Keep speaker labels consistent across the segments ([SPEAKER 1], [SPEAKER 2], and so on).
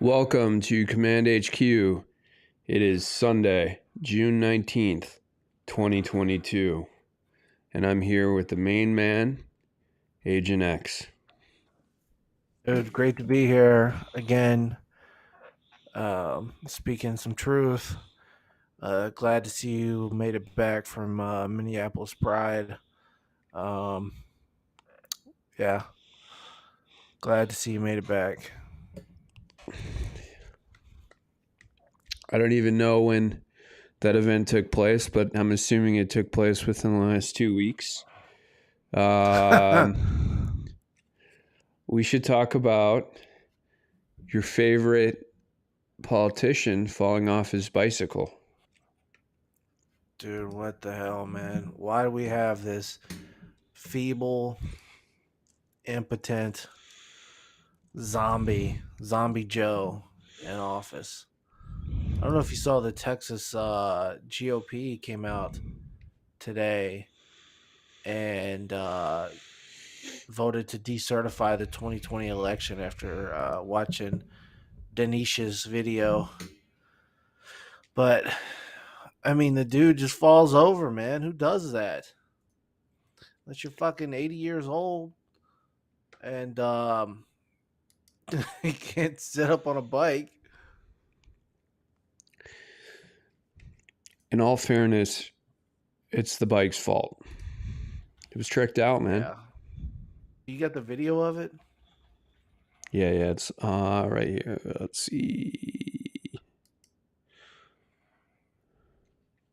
[SPEAKER 1] Welcome to Command HQ. It is Sunday, June 19th, 2022, and I'm here with the main man, Agent X.
[SPEAKER 2] Dude, great to be here again. Speaking some truth. Glad to see you made it back from Minneapolis Pride. Yeah, glad to see you made it back.
[SPEAKER 1] I don't even know when that event took place, but I'm assuming it took place within the last 2 weeks. We should talk about your favorite politician falling off his bicycle.
[SPEAKER 2] Dude, what the hell, man? Why do we have this feeble, impotent zombie Joe in office? I don't know if you saw the Texas GOP came out today and voted to decertify the 2020 election after watching Denisha's video. But I mean, the dude just falls over, man. Who does that? Unless you're fucking 80 years old and you can't sit up on a bike.
[SPEAKER 1] In all fairness, it's the bike's fault. It was tricked out, man.
[SPEAKER 2] Yeah. You got the video of it?
[SPEAKER 1] Yeah, it's right here. Let's see.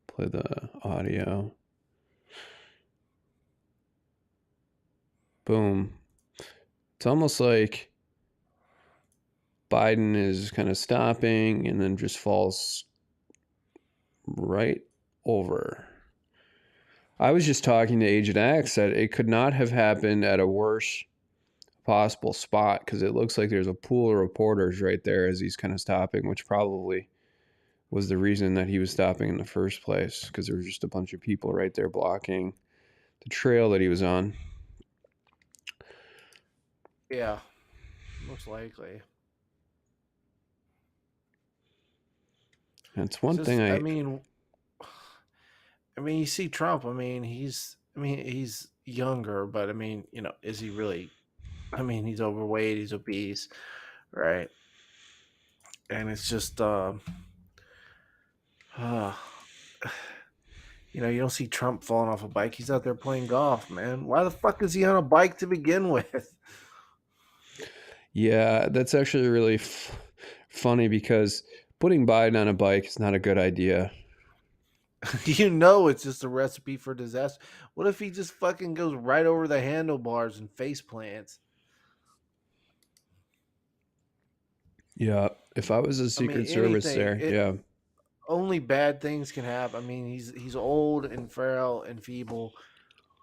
[SPEAKER 1] Play the audio. Boom. It's almost like Biden is kind of stopping and then just falls right over. I was just talking to Agent X that it could not have happened at a worse possible spot because it looks like there's a pool of reporters right there as he's kind of stopping, which probably was the reason that he was stopping in the first place, because there was just a bunch of people right there blocking the trail that he was on.
[SPEAKER 2] Yeah, most likely.
[SPEAKER 1] That's one thing
[SPEAKER 2] I mean, you see Trump. I mean, he's younger, but I mean, is he really? I mean, he's overweight, he's obese, right? And it's just, you don't see Trump falling off a bike. He's out there playing golf, man. Why the fuck is he on a bike to begin with?
[SPEAKER 1] Yeah, that's actually really funny because putting Biden on a bike is not a good idea.
[SPEAKER 2] It's just a recipe for disaster. What if he just fucking goes right over the handlebars and face plants?
[SPEAKER 1] Yeah, if I was a Secret Service there, yeah.
[SPEAKER 2] Only bad things can happen. I mean, he's old and frail and feeble.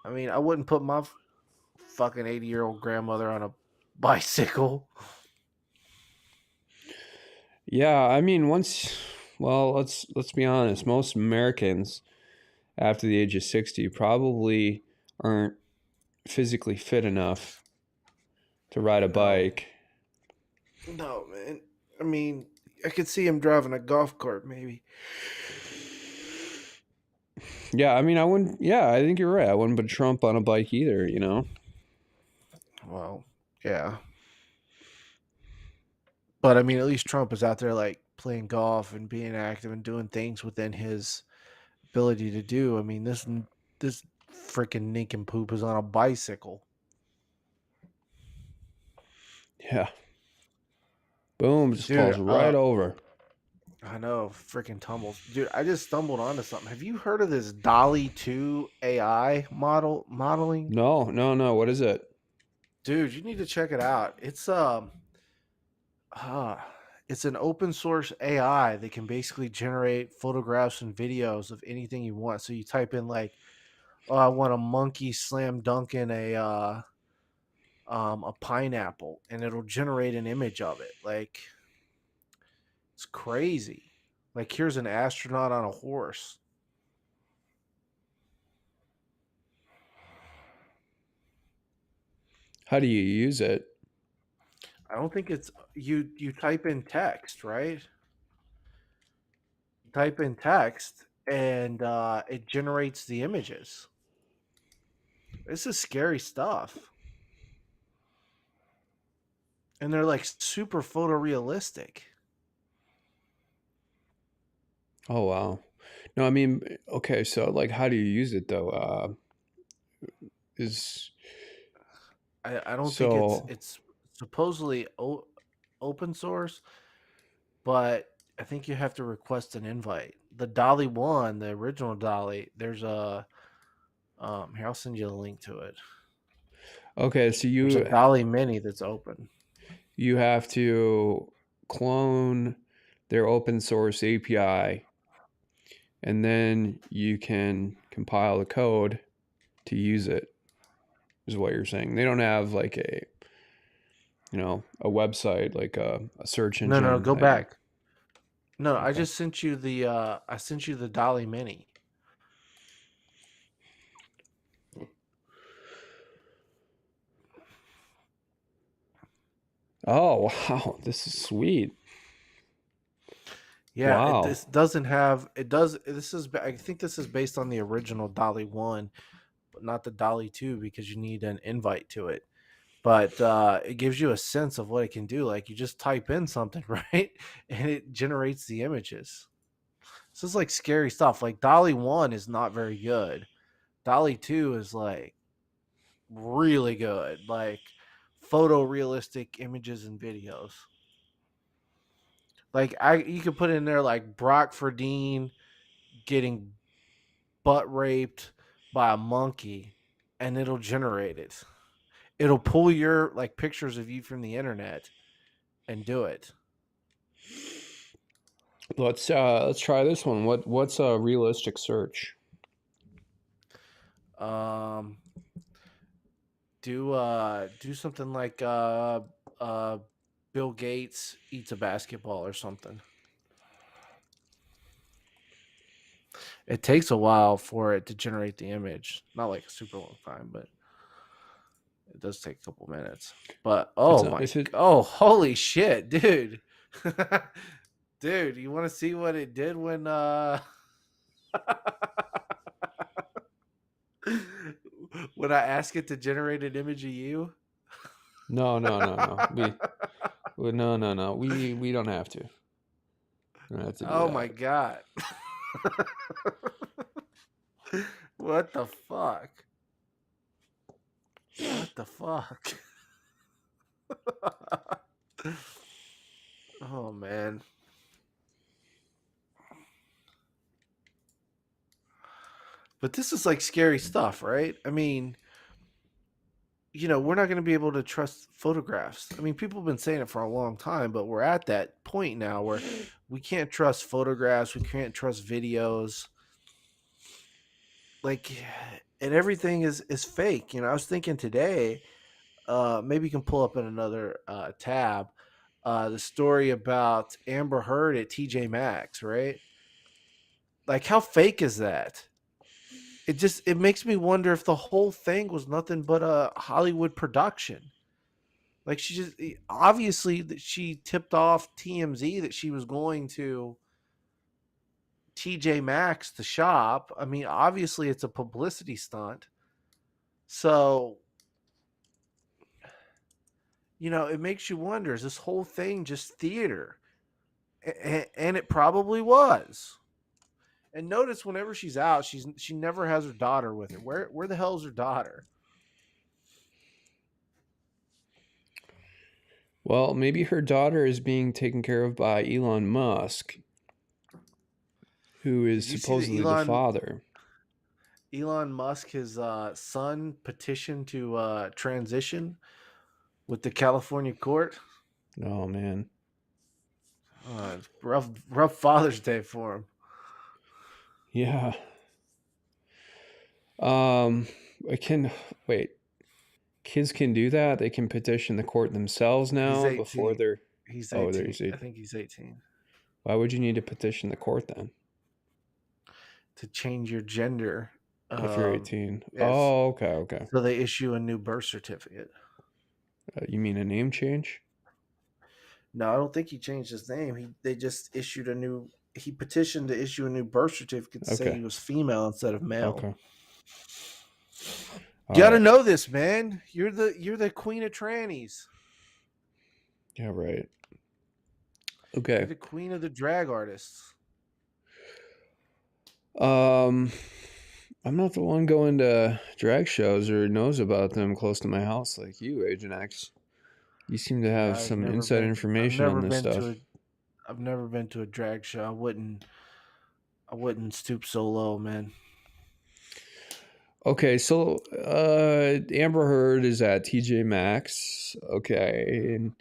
[SPEAKER 2] I mean, I wouldn't put my fucking 80-year-old grandmother on a bicycle.
[SPEAKER 1] Yeah, I mean, let's be honest. Most Americans after the age of 60 probably aren't physically fit enough to ride a bike.
[SPEAKER 2] No, man. I mean, I could see him driving a golf cart, maybe.
[SPEAKER 1] Yeah, I mean, I think you're right. I wouldn't put Trump on a bike either,
[SPEAKER 2] Well, yeah. But I mean, at least Trump is out there like playing golf and being active and doing things within his ability to do. I mean, this freaking nincompoop is on a bicycle.
[SPEAKER 1] Yeah. Boom, just falls right over.
[SPEAKER 2] I know, freaking tumbles. Dude, I just stumbled onto something. Have you heard of this Dolly 2 AI modeling?
[SPEAKER 1] No. What is it?
[SPEAKER 2] Dude, you need to check it out. It's an open source AI that can basically generate photographs and videos of anything you want. So you type in like, "Oh, I want a monkey slam dunking a pineapple," and it'll generate an image of it. Like, it's crazy. Like, here's an astronaut on a horse.
[SPEAKER 1] How do you use it?
[SPEAKER 2] I don't think it's you type in text, right? Type in text and it generates the images. This is scary stuff. And they're like super photorealistic.
[SPEAKER 1] Oh wow. No, I mean, okay, so like how do you use it though? Is
[SPEAKER 2] I don't think
[SPEAKER 1] so
[SPEAKER 2] it's supposedly open source, but I think you have to request an invite. The Dolly one, the original Dolly, there's a here I'll send you a link to it.
[SPEAKER 1] okay, so
[SPEAKER 2] There's a Dolly Mini that's open.
[SPEAKER 1] you have to clone their open source API and then you can compile the code to use it is what you're saying. They don't have like a website like a search
[SPEAKER 2] No, no,
[SPEAKER 1] engine
[SPEAKER 2] go
[SPEAKER 1] that you
[SPEAKER 2] back. No, I
[SPEAKER 1] okay.
[SPEAKER 2] just sent you the I sent you the Dolly Mini.
[SPEAKER 1] Oh, wow, this is sweet.
[SPEAKER 2] Yeah,
[SPEAKER 1] Wow.
[SPEAKER 2] this doesn't have it does this is I think this is based on the original Dolly 1, but not the Dolly 2 because you need an invite to it. But it gives you a sense of what it can do. Like you just type in something, right? And it generates the images. So it's like scary stuff. Like Dolly 1 is not very good. Dolly 2 is like really good. Like photorealistic images and videos. Like I you could put in there like Brock Ferdine getting butt raped by a monkey and it'll generate it. It'll pull your like pictures of you from the internet and do it.
[SPEAKER 1] Let's try this one. What's a realistic search?
[SPEAKER 2] Um do something like uh Bill Gates eats a basketball or something. It takes a while for it to generate the image. Not like a super long time, but it does take a couple minutes. But
[SPEAKER 1] If it's
[SPEAKER 2] oh
[SPEAKER 1] not
[SPEAKER 2] my
[SPEAKER 1] if it
[SPEAKER 2] oh holy shit, dude. Dude, you want to see what it did when when I ask it to generate an image of you?
[SPEAKER 1] no, no, no, no. No, no, no. We don't have to. We don't have to do
[SPEAKER 2] Oh my
[SPEAKER 1] that.
[SPEAKER 2] god. What the fuck? What the fuck? Oh man. But this is like scary stuff, right? I mean, we're not going to be able to trust photographs. I mean, people have been saying it for a long time, but we're at that point now where we can't trust photographs, we can't trust videos. Like and everything is fake. I was thinking today, maybe you can pull up in another tab, the story about Amber Heard at TJ Maxx, right? Like how fake is that? It makes me wonder if the whole thing was nothing but a Hollywood production. Like she just obviously that she tipped off TMZ that she was going to TJ Maxx to shop. I mean, obviously it's a publicity stunt. So, it makes you wonder, is this whole thing just theater? And it probably was. And notice whenever she's out, she never has her daughter with her. Where the hell is her daughter?
[SPEAKER 1] Well, maybe her daughter is being taken care of by Elon Musk, who is
[SPEAKER 2] Did you see that
[SPEAKER 1] supposedly the father.
[SPEAKER 2] Elon Musk, his son, petitioned to transition with the California court?
[SPEAKER 1] Oh man.
[SPEAKER 2] Rough Father's Day for him.
[SPEAKER 1] Yeah. Um, I can wait. Kids can do that. They can petition the court themselves
[SPEAKER 2] He's
[SPEAKER 1] now before
[SPEAKER 2] 18.
[SPEAKER 1] they're.
[SPEAKER 2] He's
[SPEAKER 1] Oh,
[SPEAKER 2] 18.
[SPEAKER 1] there's
[SPEAKER 2] I
[SPEAKER 1] a.
[SPEAKER 2] think he's 18.
[SPEAKER 1] Why would you need to petition the court then
[SPEAKER 2] To change your gender.
[SPEAKER 1] if you're
[SPEAKER 2] Um,
[SPEAKER 1] 18?
[SPEAKER 2] yes.
[SPEAKER 1] Oh, okay, okay.
[SPEAKER 2] So they issue a new birth certificate.
[SPEAKER 1] You mean a name change?
[SPEAKER 2] No, I don't think he changed his name. They just issued a new. He petitioned to issue a new birth certificate to say
[SPEAKER 1] Okay,
[SPEAKER 2] he was female instead of male.
[SPEAKER 1] okay.
[SPEAKER 2] You
[SPEAKER 1] All
[SPEAKER 2] got to
[SPEAKER 1] right.
[SPEAKER 2] know this, man. You're the queen of trannies.
[SPEAKER 1] Yeah, right.
[SPEAKER 2] You're
[SPEAKER 1] Okay.
[SPEAKER 2] the queen of the drag artists.
[SPEAKER 1] Um, I'm not the one going to drag shows or knows about them close to my house like you, Agent X. You seem to
[SPEAKER 2] Yeah,
[SPEAKER 1] have some inside
[SPEAKER 2] I've
[SPEAKER 1] information on
[SPEAKER 2] never
[SPEAKER 1] this
[SPEAKER 2] been to
[SPEAKER 1] stuff.
[SPEAKER 2] a. I've never been to a drag show. I wouldn't stoop so low, man.
[SPEAKER 1] Okay, so Amber Heard is at TJ Maxx. Okay, and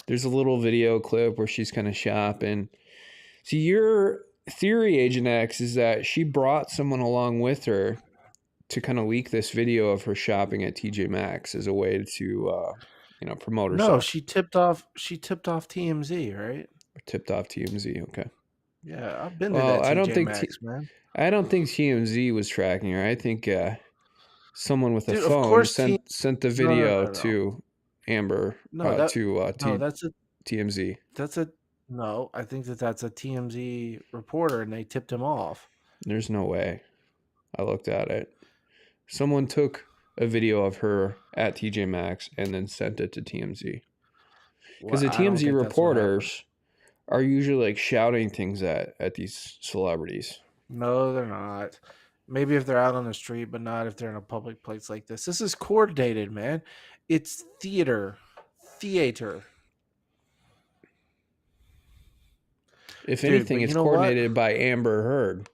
[SPEAKER 1] there's a little video clip where she's kind of shopping. See, your theory, Agent X, is that she brought someone along with her to kind of leak this video of her shopping at TJ Maxx as a way to, promote
[SPEAKER 2] No,
[SPEAKER 1] herself.
[SPEAKER 2] she tipped off. She tipped off TMZ, right?
[SPEAKER 1] Tipped off TMZ. Okay.
[SPEAKER 2] Yeah, I've been to
[SPEAKER 1] Well,
[SPEAKER 2] that TJ Maxx, man.
[SPEAKER 1] I don't think TMZ was tracking her. I think someone with a
[SPEAKER 2] Dude, of
[SPEAKER 1] phone
[SPEAKER 2] course, T.
[SPEAKER 1] sent the
[SPEAKER 2] No, no,
[SPEAKER 1] video
[SPEAKER 2] no, no,
[SPEAKER 1] to Amber
[SPEAKER 2] no. That
[SPEAKER 1] to
[SPEAKER 2] no, that's a
[SPEAKER 1] TMZ.
[SPEAKER 2] that's a no. I think that's a TMZ reporter, and they tipped him off.
[SPEAKER 1] There's no way. I looked at it. Someone took a video of her at TJ Maxx and then sent it to TMZ. Because
[SPEAKER 2] Well,
[SPEAKER 1] the
[SPEAKER 2] I don't
[SPEAKER 1] TMZ
[SPEAKER 2] think that's what happened.
[SPEAKER 1] reporters are usually like shouting things at these celebrities.
[SPEAKER 2] No, they're not. Maybe if they're out on the street, but not if they're in a public place like this. This is coordinated, man. It's theater. Theater.
[SPEAKER 1] If
[SPEAKER 2] Dude,
[SPEAKER 1] anything,
[SPEAKER 2] but you
[SPEAKER 1] it's
[SPEAKER 2] know what?
[SPEAKER 1] coordinated by Amber Heard.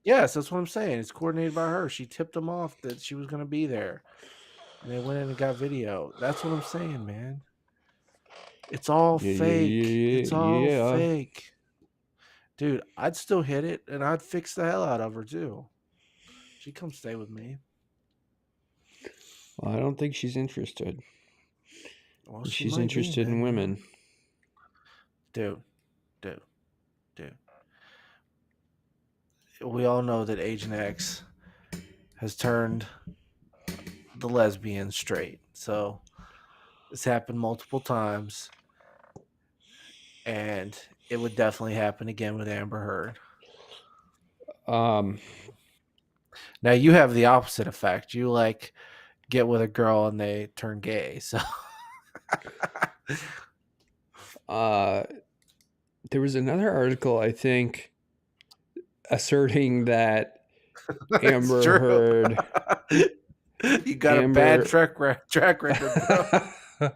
[SPEAKER 2] Yes, that's what I'm saying. It's coordinated by her. She tipped them off that she was going to be there. And they went in and got video. That's what I'm saying, man. It's all
[SPEAKER 1] Yeah, yeah,
[SPEAKER 2] fake.
[SPEAKER 1] yeah,
[SPEAKER 2] It's all
[SPEAKER 1] yeah.
[SPEAKER 2] fake. Dude, I'd still hit it and I'd fix the hell out of her too. She'd come stay with me.
[SPEAKER 1] Well, I don't think she's interested.
[SPEAKER 2] Well, she
[SPEAKER 1] She's
[SPEAKER 2] might be,
[SPEAKER 1] interested
[SPEAKER 2] man,
[SPEAKER 1] in
[SPEAKER 2] you know?
[SPEAKER 1] women.
[SPEAKER 2] Dude, dude, dude. We all know that Agent X has turned the lesbian straight. So it's happened multiple times. And it would definitely happen again with Amber Heard.
[SPEAKER 1] Um,
[SPEAKER 2] Now you have the opposite effect. You like get with a girl and they turn gay. So
[SPEAKER 1] uh, there was another article, I think, asserting that
[SPEAKER 2] it's
[SPEAKER 1] Amber
[SPEAKER 2] true.
[SPEAKER 1] Heard,
[SPEAKER 2] You got a bad
[SPEAKER 1] Amber,
[SPEAKER 2] track record, bro.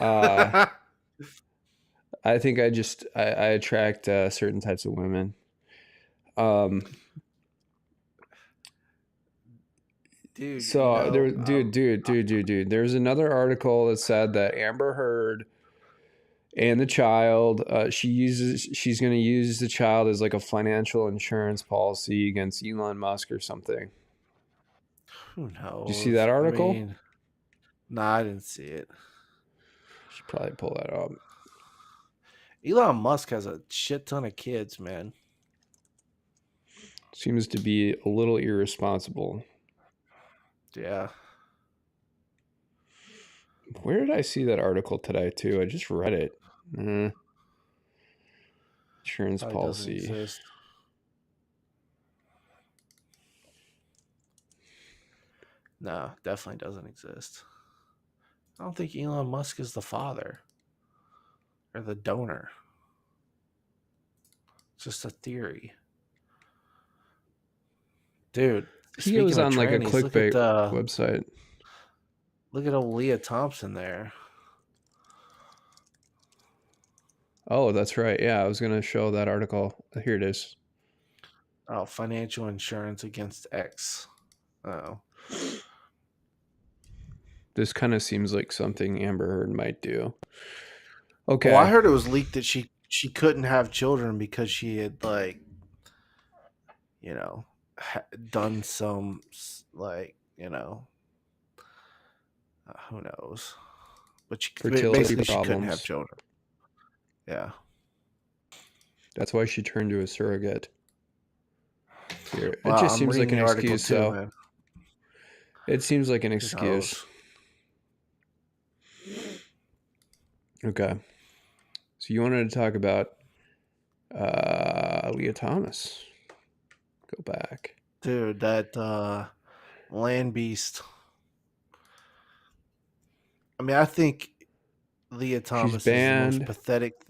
[SPEAKER 1] uh, I think I attract certain types of women. Um,
[SPEAKER 2] Dude,
[SPEAKER 1] so dude. There's another article that said that Amber Heard and the child, she's going to use the child as like a financial insurance policy against Elon Musk or something.
[SPEAKER 2] who
[SPEAKER 1] Did you see that
[SPEAKER 2] knows? I
[SPEAKER 1] article?
[SPEAKER 2] mean, nah, I didn't see it.
[SPEAKER 1] Should probably pull that up.
[SPEAKER 2] Elon Musk has a shit ton of kids, man.
[SPEAKER 1] Seems to be a little irresponsible.
[SPEAKER 2] Yeah.
[SPEAKER 1] Where did I see that article today too? I just read it. Insurance
[SPEAKER 2] Probably doesn't
[SPEAKER 1] policy.
[SPEAKER 2] exist. No, definitely doesn't exist. I don't think Elon Musk is the father or the donor. It's just a theory. Dude,
[SPEAKER 1] He was
[SPEAKER 2] speaking of
[SPEAKER 1] on like a
[SPEAKER 2] trannies,
[SPEAKER 1] clickbait website.
[SPEAKER 2] look at old Leah Thompson there.
[SPEAKER 1] Oh, that's right. Yeah, I was gonna show that article. Here it is.
[SPEAKER 2] Oh, financial insurance against X. Oh.
[SPEAKER 1] This kind of seems like something Amber Heard might do.
[SPEAKER 2] Well, I
[SPEAKER 1] Okay,
[SPEAKER 2] heard it was leaked that she couldn't have children because she had like you know done some like who knows, but
[SPEAKER 1] fertility
[SPEAKER 2] basically she couldn't have
[SPEAKER 1] problems.
[SPEAKER 2] children. Yeah.
[SPEAKER 1] That's why she turned to a surrogate. Here, it
[SPEAKER 2] Well,
[SPEAKER 1] just
[SPEAKER 2] I'm
[SPEAKER 1] seems like
[SPEAKER 2] reading
[SPEAKER 1] an
[SPEAKER 2] the article
[SPEAKER 1] excuse,
[SPEAKER 2] too,
[SPEAKER 1] though.
[SPEAKER 2] man.
[SPEAKER 1] It seems like an
[SPEAKER 2] Who
[SPEAKER 1] excuse.
[SPEAKER 2] knows?
[SPEAKER 1] Okay, so you wanted to talk about Leah Thomas. Go back.
[SPEAKER 2] Dude, that land beast. I mean, I think Leah
[SPEAKER 1] She's
[SPEAKER 2] Thomas is the most
[SPEAKER 1] banned.
[SPEAKER 2] pathetic.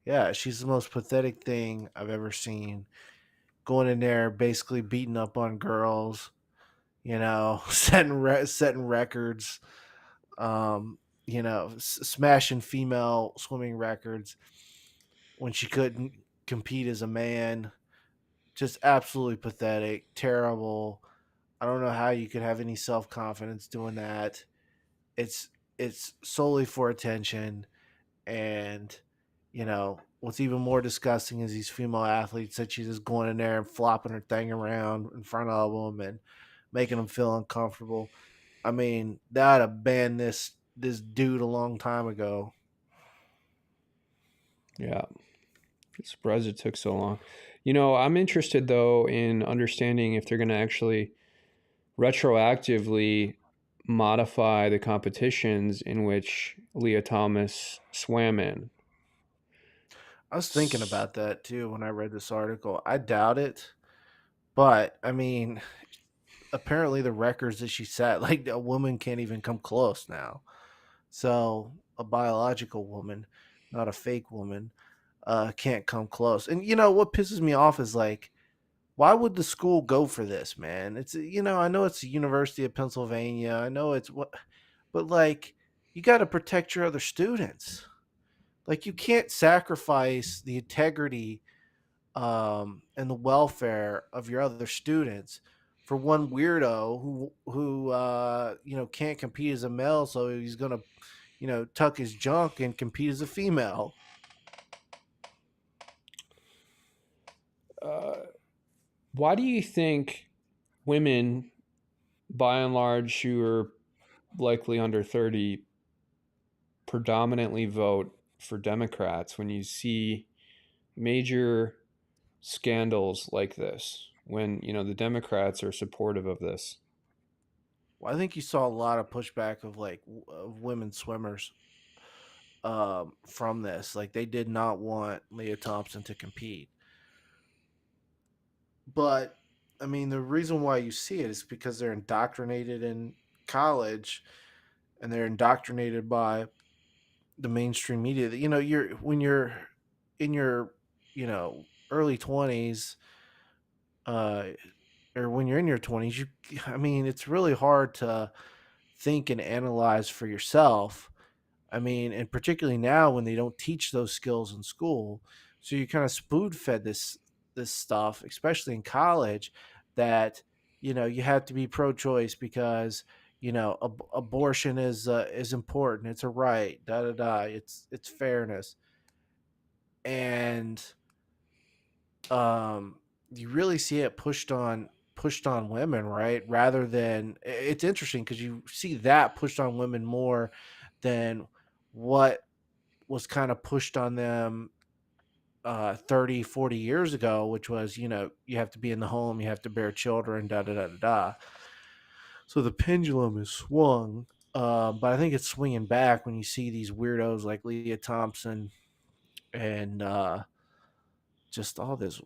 [SPEAKER 2] Yeah, she's the most pathetic thing I've ever seen. Going in there, basically beating up on girls, setting records, um, smashing female swimming records when she couldn't compete as a man. Just absolutely pathetic, terrible. I don't know how you could have any self confidence doing that. It's it's solely for attention, and what's even more disgusting is these female athletes that she's just going in there and flopping her thing around in front of them and making them feel uncomfortable. I mean, they ought to ban this dude a long time ago.
[SPEAKER 1] Yeah, surprised it took so long. I'm interested though in understanding if they're going to actually retroactively modify the competitions in which Leah Thomas swam in.
[SPEAKER 2] I was thinking about that too when I read this article. I doubt it, but I mean, apparently the records that she set, like a woman can't even come close now. So a biological woman, not a fake woman, can't come close. And what pisses me off is like, why would the school go for this, man? I know it's the University of Pennsylvania. I know it's what, but like, you got to protect your other students. Like, you can't sacrifice the integrity and the welfare of your other students for one weirdo who can't compete as a male, so he's gonna tuck his junk and compete as a female.
[SPEAKER 1] Uh, why do you think women, by and large, who are likely under 30, predominantly vote for Democrats when you see major scandals like this? When, the Democrats are supportive of this.
[SPEAKER 2] Well, I think you saw a lot of pushback of like of women swimmers from this. Like, they did not want Leah Thompson to compete, but I mean, the reason why you see it is because they're indoctrinated in college, and they're indoctrinated by the mainstream media. You're when you're in your early 20s, uh or when you're in your 20s, I mean, it's really hard to think and analyze for yourself. I mean, and particularly now when they don't teach those skills in school, so you kind of spoon fed this stuff, especially in college, that you have to be pro-choice because abortion is important. It's a right. Da da da. It's fairness, and you really see it pushed on women, right? Rather than, it's interesting because you see that pushed on women more than what was kind of pushed on them 30, 40 years ago, which was, you have to be in the home, you have to bear children, da da da da da. So the pendulum is swung, but I think it's swinging back when you see these weirdos like Leah Thompson and just all this,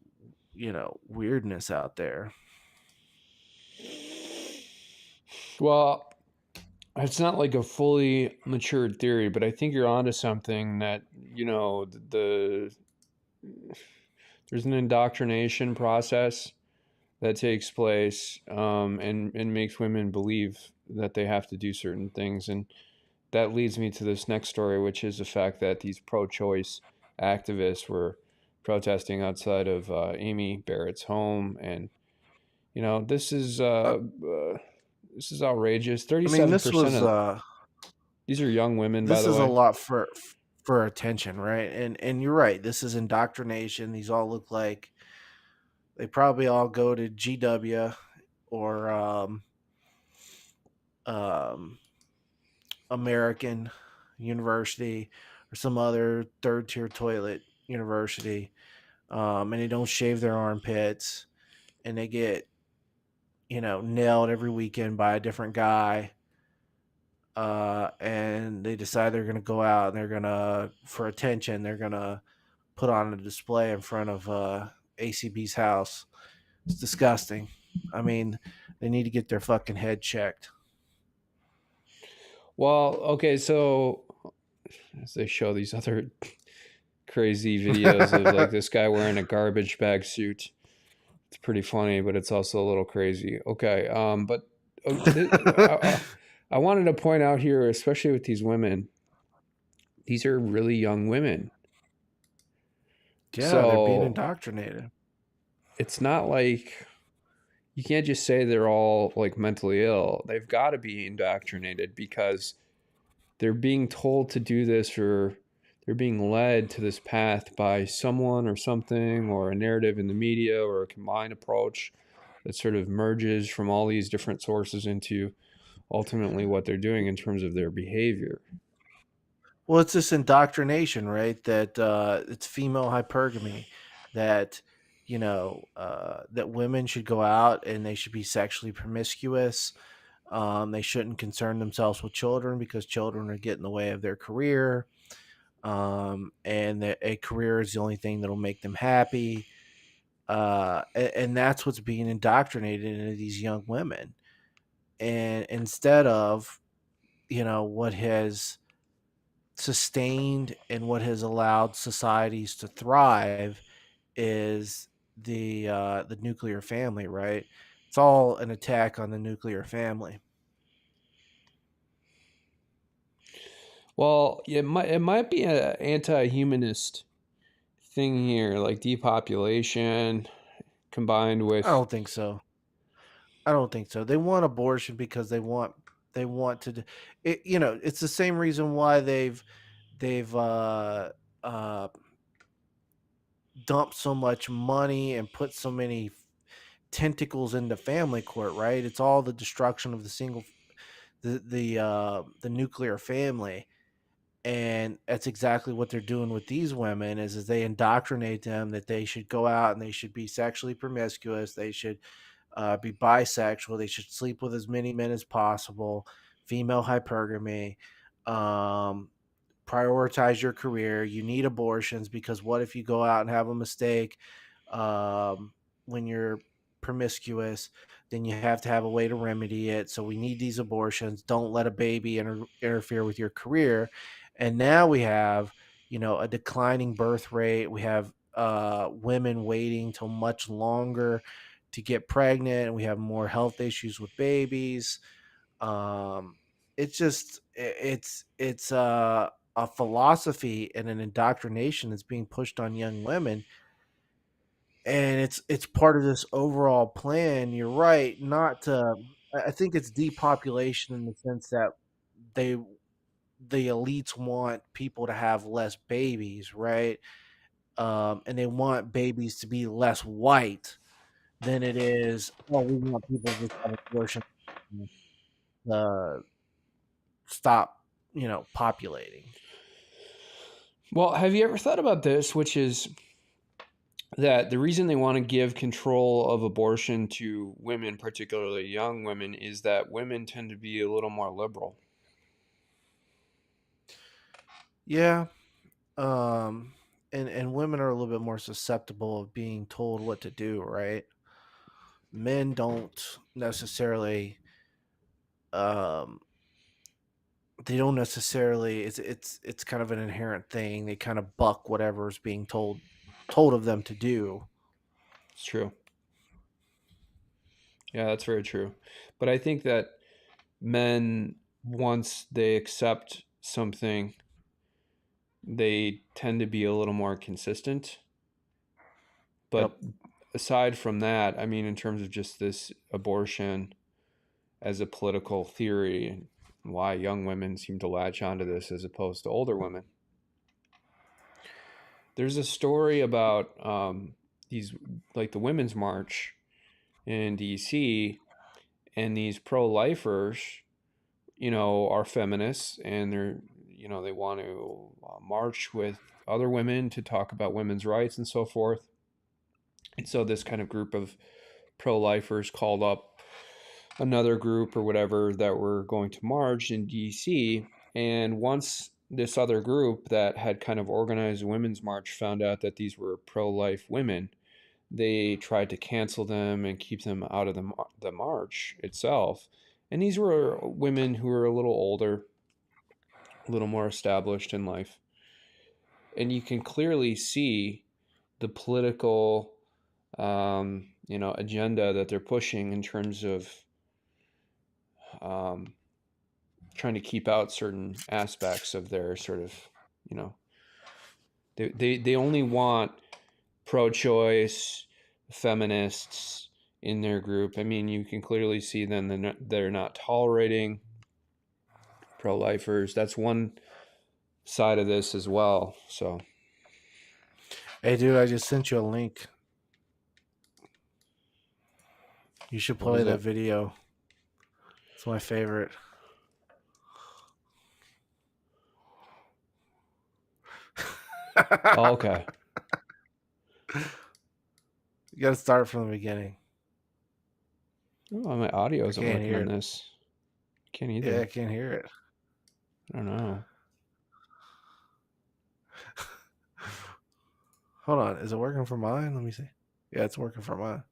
[SPEAKER 2] weirdness out there.
[SPEAKER 1] Well, it's not like a fully matured theory, but I think you're onto something that, there's an indoctrination process that takes place, and makes women believe that they have to do certain things. And that leads me to this next story, which is the fact that these pro-choice activists were protesting outside of Amy Barrett's home, and this is
[SPEAKER 2] Uh,
[SPEAKER 1] this is outrageous.
[SPEAKER 2] I mean,
[SPEAKER 1] 37% of these are young women, by
[SPEAKER 2] this
[SPEAKER 1] the
[SPEAKER 2] is a
[SPEAKER 1] way.
[SPEAKER 2] lot for. for attention, right? And you're right. This is indoctrination. These all look like they probably all go to GW or um, American University or some other third tier toilet university, and they don't shave their armpits, and they get nailed every weekend by a different guy. And they decide they're going to go out and they're going to, for attention, they're going to put on a display in front of ACB's house. It's disgusting. I mean, they need to get their fucking head checked.
[SPEAKER 1] Well, okay, so as they show these other crazy videos of like this guy wearing a garbage bag suit. It's pretty funny, but it's also a little crazy. Okay, but I wanted to point out here, especially with these women, these are really young women.
[SPEAKER 2] Yeah, they're being
[SPEAKER 1] So
[SPEAKER 2] indoctrinated.
[SPEAKER 1] it's not like you can't just say they're all like mentally ill. They've got to be indoctrinated because they're being told to do this, or they're being led to this path by someone or something, or a narrative in the media, or a combined approach that sort of merges from all these different sources into ultimately what they're doing in terms of their behavior.
[SPEAKER 2] Well, it's this indoctrination, right? That it's female hypergamy, that that women should go out and they should be sexually promiscuous. They shouldn't concern themselves with children because children are getting in the way of their career, and that a career is the only thing that'll make them happy. And that's what's being indoctrinated into these young women. And instead of what has sustained and what has allowed societies to thrive is the nuclear family, right? It's all an attack on the nuclear family.
[SPEAKER 1] Well, it might be an anti-humanist thing here, like depopulation combined
[SPEAKER 2] I
[SPEAKER 1] with.
[SPEAKER 2] don't think so. I don't think so. They want abortion because they want to it, it's the same reason why they've uh dumped so much money and put so many tentacles into family court, right? It's all the destruction of the nuclear family. And that's exactly what they're doing with these women is they indoctrinate them that they should go out and they should be sexually promiscuous, they should be bisexual, they should sleep with as many men as possible, female hypergamy, um, prioritize your career. You need abortions because what if you go out and have a mistake when you're promiscuous? Then you have to have a way to remedy it. So we need these abortions. Don't let a baby interfere with your career. And now we have, a declining birth rate. We have women waiting till much longer to get pregnant, and we have more health issues with babies. um it's just it's a philosophy and an indoctrination that's being pushed on young women, and it's part of this overall plan. You're right, not to I think it's depopulation in the sense that they the elites want people to have less babies, right? And they want babies to be less white than it is, oh, we want people to just have abortion, uh, stop, populating.
[SPEAKER 1] Well, have you ever thought about this, which is that the reason they want to give control of abortion to women, particularly young women, is that women tend to be a little more liberal.
[SPEAKER 2] Yeah, um, and women are a little bit more susceptible of being told what to do, right? Men don't necessarily, um, they don't necessarily. It's kind of an inherent thing. They kind of buck whatever is being told of them to do.
[SPEAKER 1] It's true. Yeah, that's very true. But I think that men, once they accept something, they tend to be a little more consistent.
[SPEAKER 2] Yep.
[SPEAKER 1] But aside from that, I mean, in terms of just this abortion as a political theory and why young women seem to latch onto this as opposed to older women. There's a story about these, like the Women's March in DC, and these pro-lifers, are feminists, and they want to march with other women to talk about women's rights and so forth. And so this kind of group of pro-lifers called up another group or whatever that were going to march in DC. And once this other group that had kind of organized a women's march found out that these were pro-life women, they tried to cancel them and keep them out of the march itself. And these were women who were a little older, a little more established in life. And you can clearly see the political agenda that they're pushing in terms of um, trying to keep out certain aspects of their sort of, you know, they only want pro-choice feminists in their group. I mean, you can clearly see then they're not tolerating pro-lifers. That's one side of this as well. So,
[SPEAKER 2] Hey, dude, I just sent you a link. You should
[SPEAKER 1] what
[SPEAKER 2] play
[SPEAKER 1] is
[SPEAKER 2] that
[SPEAKER 1] it?
[SPEAKER 2] video. It's my favorite.
[SPEAKER 1] Oh, okay.
[SPEAKER 2] You got to start from the beginning.
[SPEAKER 1] Oh, my audio
[SPEAKER 2] I
[SPEAKER 1] isn't
[SPEAKER 2] can't
[SPEAKER 1] working
[SPEAKER 2] hear
[SPEAKER 1] on
[SPEAKER 2] it.
[SPEAKER 1] this. Can't
[SPEAKER 2] Yeah, I
[SPEAKER 1] either.
[SPEAKER 2] can't hear it.
[SPEAKER 1] I don't know.
[SPEAKER 2] Hold on. Is it working for mine? Let me see. Yeah, it's working for mine.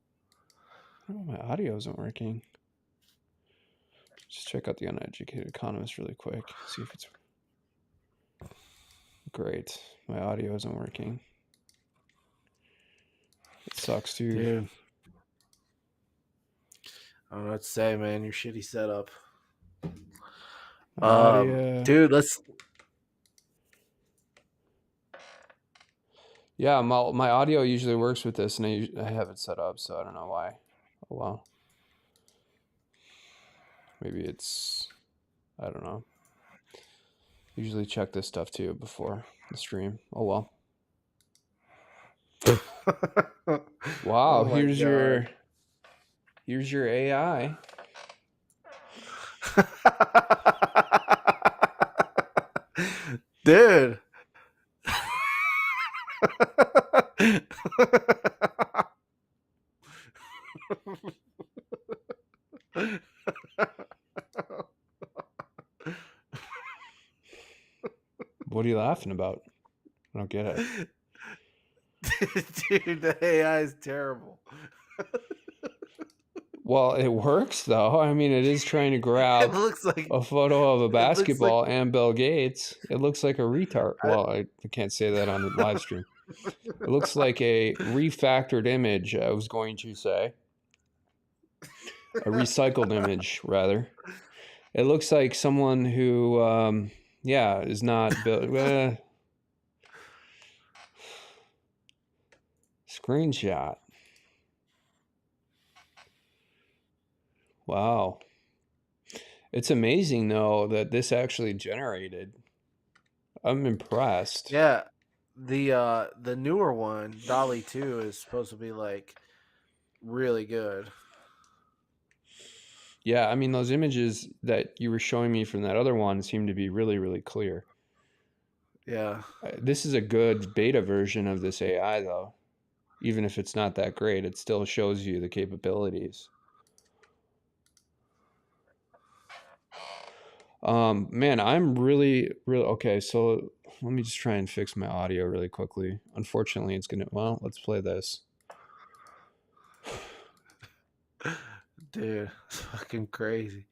[SPEAKER 1] Oh, my audio isn't working. Just check out the Uneducated Economist really quick. See if it's great. My audio isn't working. It sucks, dude.
[SPEAKER 2] Dude, I don't know what to say, man. Your shitty setup.
[SPEAKER 1] My audio.
[SPEAKER 2] Dude, let's.
[SPEAKER 1] Yeah, my audio usually works with this, and I have it set up, so I don't know why. Oh well. Maybe it's, I don't know. Usually check this stuff too before the stream. Oh well. Wow,
[SPEAKER 2] Oh my god.
[SPEAKER 1] here's your AI.
[SPEAKER 2] Dude.
[SPEAKER 1] What are you laughing about? I don't get it.
[SPEAKER 2] Dude, the AI is terrible.
[SPEAKER 1] Well, it works though. I mean, it is trying to
[SPEAKER 2] It
[SPEAKER 1] grab
[SPEAKER 2] looks like
[SPEAKER 1] a photo of a
[SPEAKER 2] it looks like
[SPEAKER 1] basketball and Bill Gates. It looks like a retard.
[SPEAKER 2] I,
[SPEAKER 1] Well, I can't say that on the live stream. It looks like a refactored image, I was going to say. A recycled image, rather. It looks like someone who, is not built. Screenshot. Wow. It's amazing, though, that this actually generated. I'm impressed.
[SPEAKER 2] yeah, the newer one, Dolly 2, is supposed to be like really good.
[SPEAKER 1] Yeah, I mean, those images that you were showing me from that other one seem to be really, really clear.
[SPEAKER 2] Yeah.
[SPEAKER 1] This is a good beta version of this AI, though. Even if it's not that great, it still shows you the capabilities. Man, I'm really, really okay. So let me just try and fix my audio really quickly. Unfortunately, it's gonna. Well, let's play this.
[SPEAKER 2] Dude, it's fucking crazy.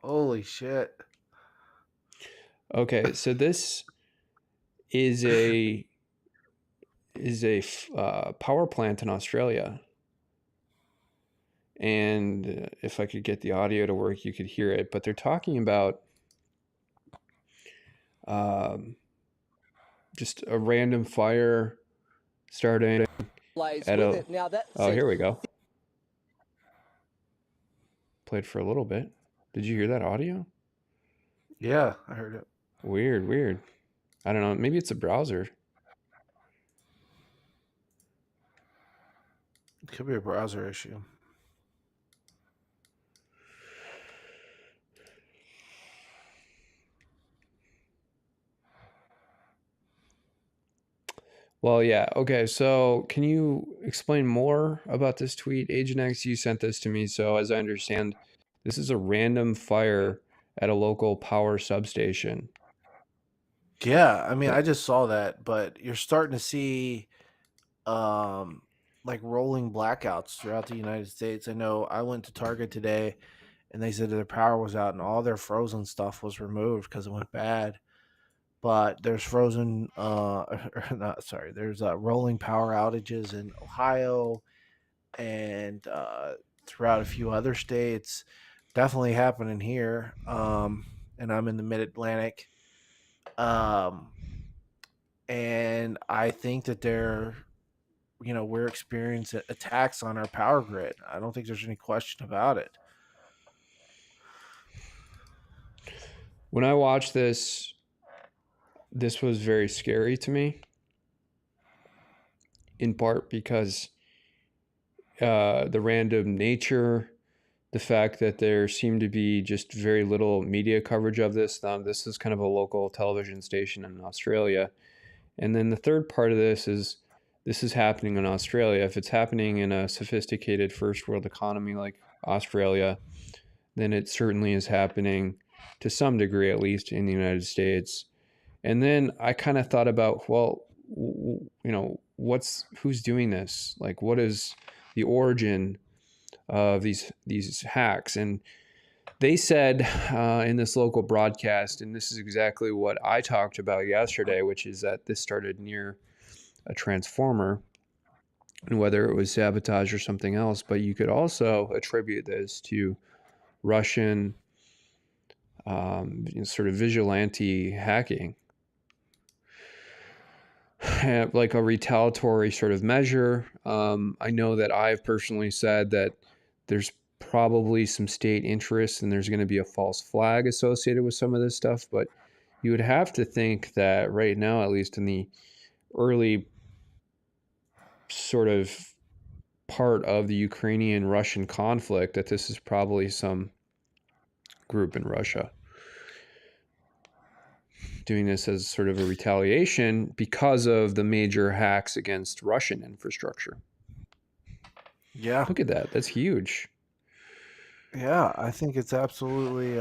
[SPEAKER 2] Holy shit.
[SPEAKER 1] Okay, so this is a power plant in Australia, and if I could get the audio to work, you could hear it. But they're talking about um, just a random fire starting at a. Oh, here we go. Played for a little bit. Did you hear that audio?
[SPEAKER 2] Yeah, I heard it.
[SPEAKER 1] Weird, weird. I don't know. Maybe it's a browser.
[SPEAKER 2] It could be a browser issue.
[SPEAKER 1] Well, yeah. Okay. So, can you explain more about this tweet? Agent X, you sent this to me. So, as I understand, this is a random fire at a local power substation.
[SPEAKER 2] Yeah, I mean, I
[SPEAKER 1] That
[SPEAKER 2] just saw that, but you're starting to see um like rolling blackouts throughout the United States. I know I went to Target today and they said their power was out and all their frozen stuff was removed because it went bad. But there's frozen or not, sorry, there's rolling power outages in Ohio and throughout a few other states. Definitely happening here. And I'm in the mid-Atlantic. Um and I think that we're experiencing attacks on our power grid. I don't think there's any question about it.
[SPEAKER 1] when I watched this, this was very scary to me, in part because the random nature, the fact that there seemed to be just very little media coverage of this. This is kind of a local television station in Australia. And then the third part of this is happening in Australia. If it's happening in a sophisticated first world economy like Australia, then it certainly is happening to some degree, at least in the United States. And then I kind of thought about, well, who's doing this? Like, what is the origin of these hacks? And they said in this local broadcast, and this is exactly what I talked about yesterday, which is that this started near a transformer, and whether it was sabotage or something else. But you could also attribute this to Russian sort of vigilante hacking, like a retaliatory sort of measure. I know that I've personally said that there's probably some state interest and there's going to be a false flag associated with some of this stuff, but you would have to think that right now, at least in the early sort of part of the Ukrainian Russian conflict, that this is probably some group in Russia doing this as sort of a retaliation because of the major hacks against Russian infrastructure.
[SPEAKER 2] Yeah.
[SPEAKER 1] Look at that. That's huge.
[SPEAKER 2] Yeah, I think it's absolutely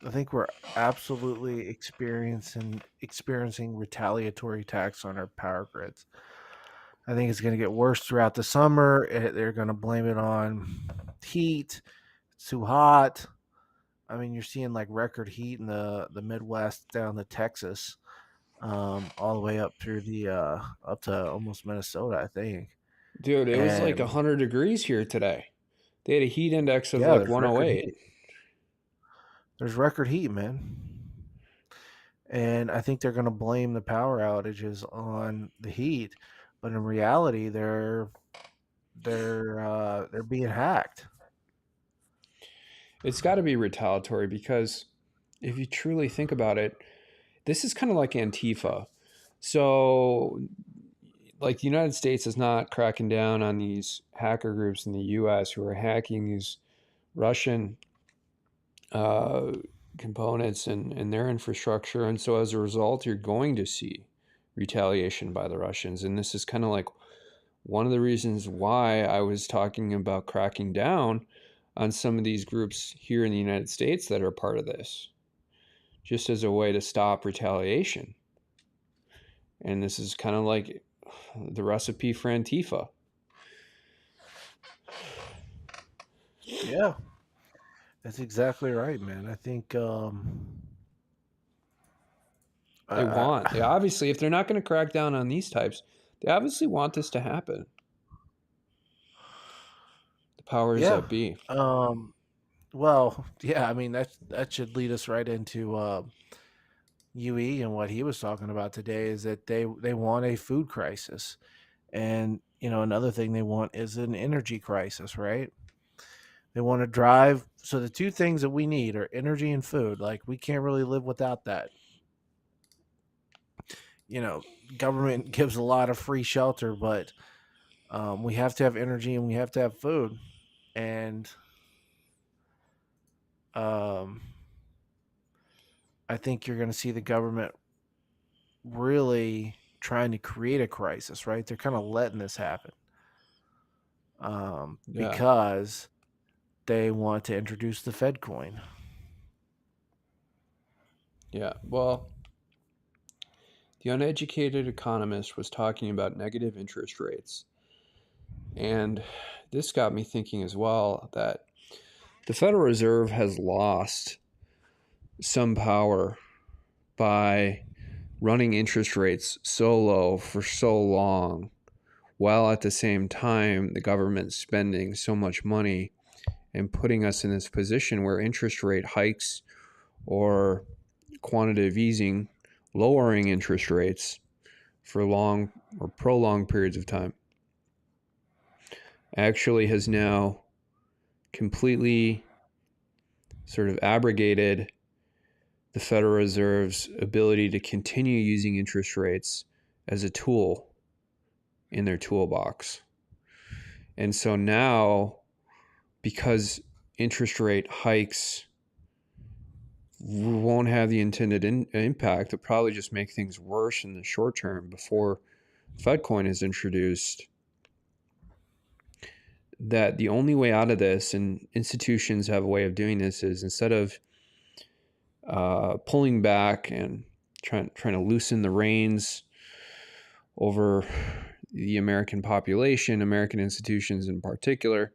[SPEAKER 2] I think we're absolutely experiencing retaliatory attacks on our power grids. I think it's going to get worse throughout the summer. They're going to blame it on heat. It's too hot. I mean, you're seeing like record heat in the Midwest down to Texas, all the way up through the up to almost Minnesota, I think.
[SPEAKER 1] Dude, it was like
[SPEAKER 2] And
[SPEAKER 1] 100 degrees here today. They had a heat index of
[SPEAKER 2] yeah,
[SPEAKER 1] like
[SPEAKER 2] there's record
[SPEAKER 1] 108.
[SPEAKER 2] heat. There's record heat, man. And I think they're going to blame the power outages on the heat, but in reality, they're being hacked.
[SPEAKER 1] It's got to be retaliatory because if you truly think about it, this is kind of like Antifa. So, like, the United States is not cracking down on these hacker groups in the US who are hacking these Russian uh, components and their infrastructure. And so, as a result, you're going to see retaliation by the Russians. And this is kind of like one of the reasons why I was talking about cracking down on some of these groups here in the United States that are part of this, just as a way to stop retaliation. And this is kind of like the recipe for Antifa.
[SPEAKER 2] Yeah, that's exactly right, man. I think
[SPEAKER 1] They
[SPEAKER 2] I
[SPEAKER 1] obviously, if they're not going to crack down on these types, they obviously want this to happen. The powers
[SPEAKER 2] yeah.
[SPEAKER 1] that be.
[SPEAKER 2] Um, well, yeah. I mean that should lead us right into UE and what he was talking about today is that they want a food crisis, and another thing they want is an energy crisis, right? They want to drive So the two things that we need are energy and food. Like we can't really live without that. You know, government gives a lot of free shelter, but we have to have energy and we have to have food. And um, I think you're going to see the government really trying to create a crisis, right? They're kind of letting this happen
[SPEAKER 1] Yeah.
[SPEAKER 2] because they want to introduce the Fed coin.
[SPEAKER 1] Yeah. Well, the uneducated economist was talking about negative interest rates. And this got me thinking as well that the Federal Reserve has lost some power by running interest rates so low for so long, while at the same time the government's spending so much money and putting us in this position where interest rate hikes or quantitative easing, lowering interest rates for long or prolonged periods of time, actually has now completely sort of abrogated the Federal Reserve's ability to continue using interest rates as a tool in their toolbox. And so now, because interest rate hikes won't have the intended impact, it'll probably just make things worse in the short term before FedCoin is introduced. That the only way out of this, and institutions have a way of doing this, is instead of pulling back and trying to loosen the reins over the American population, American institutions in particular,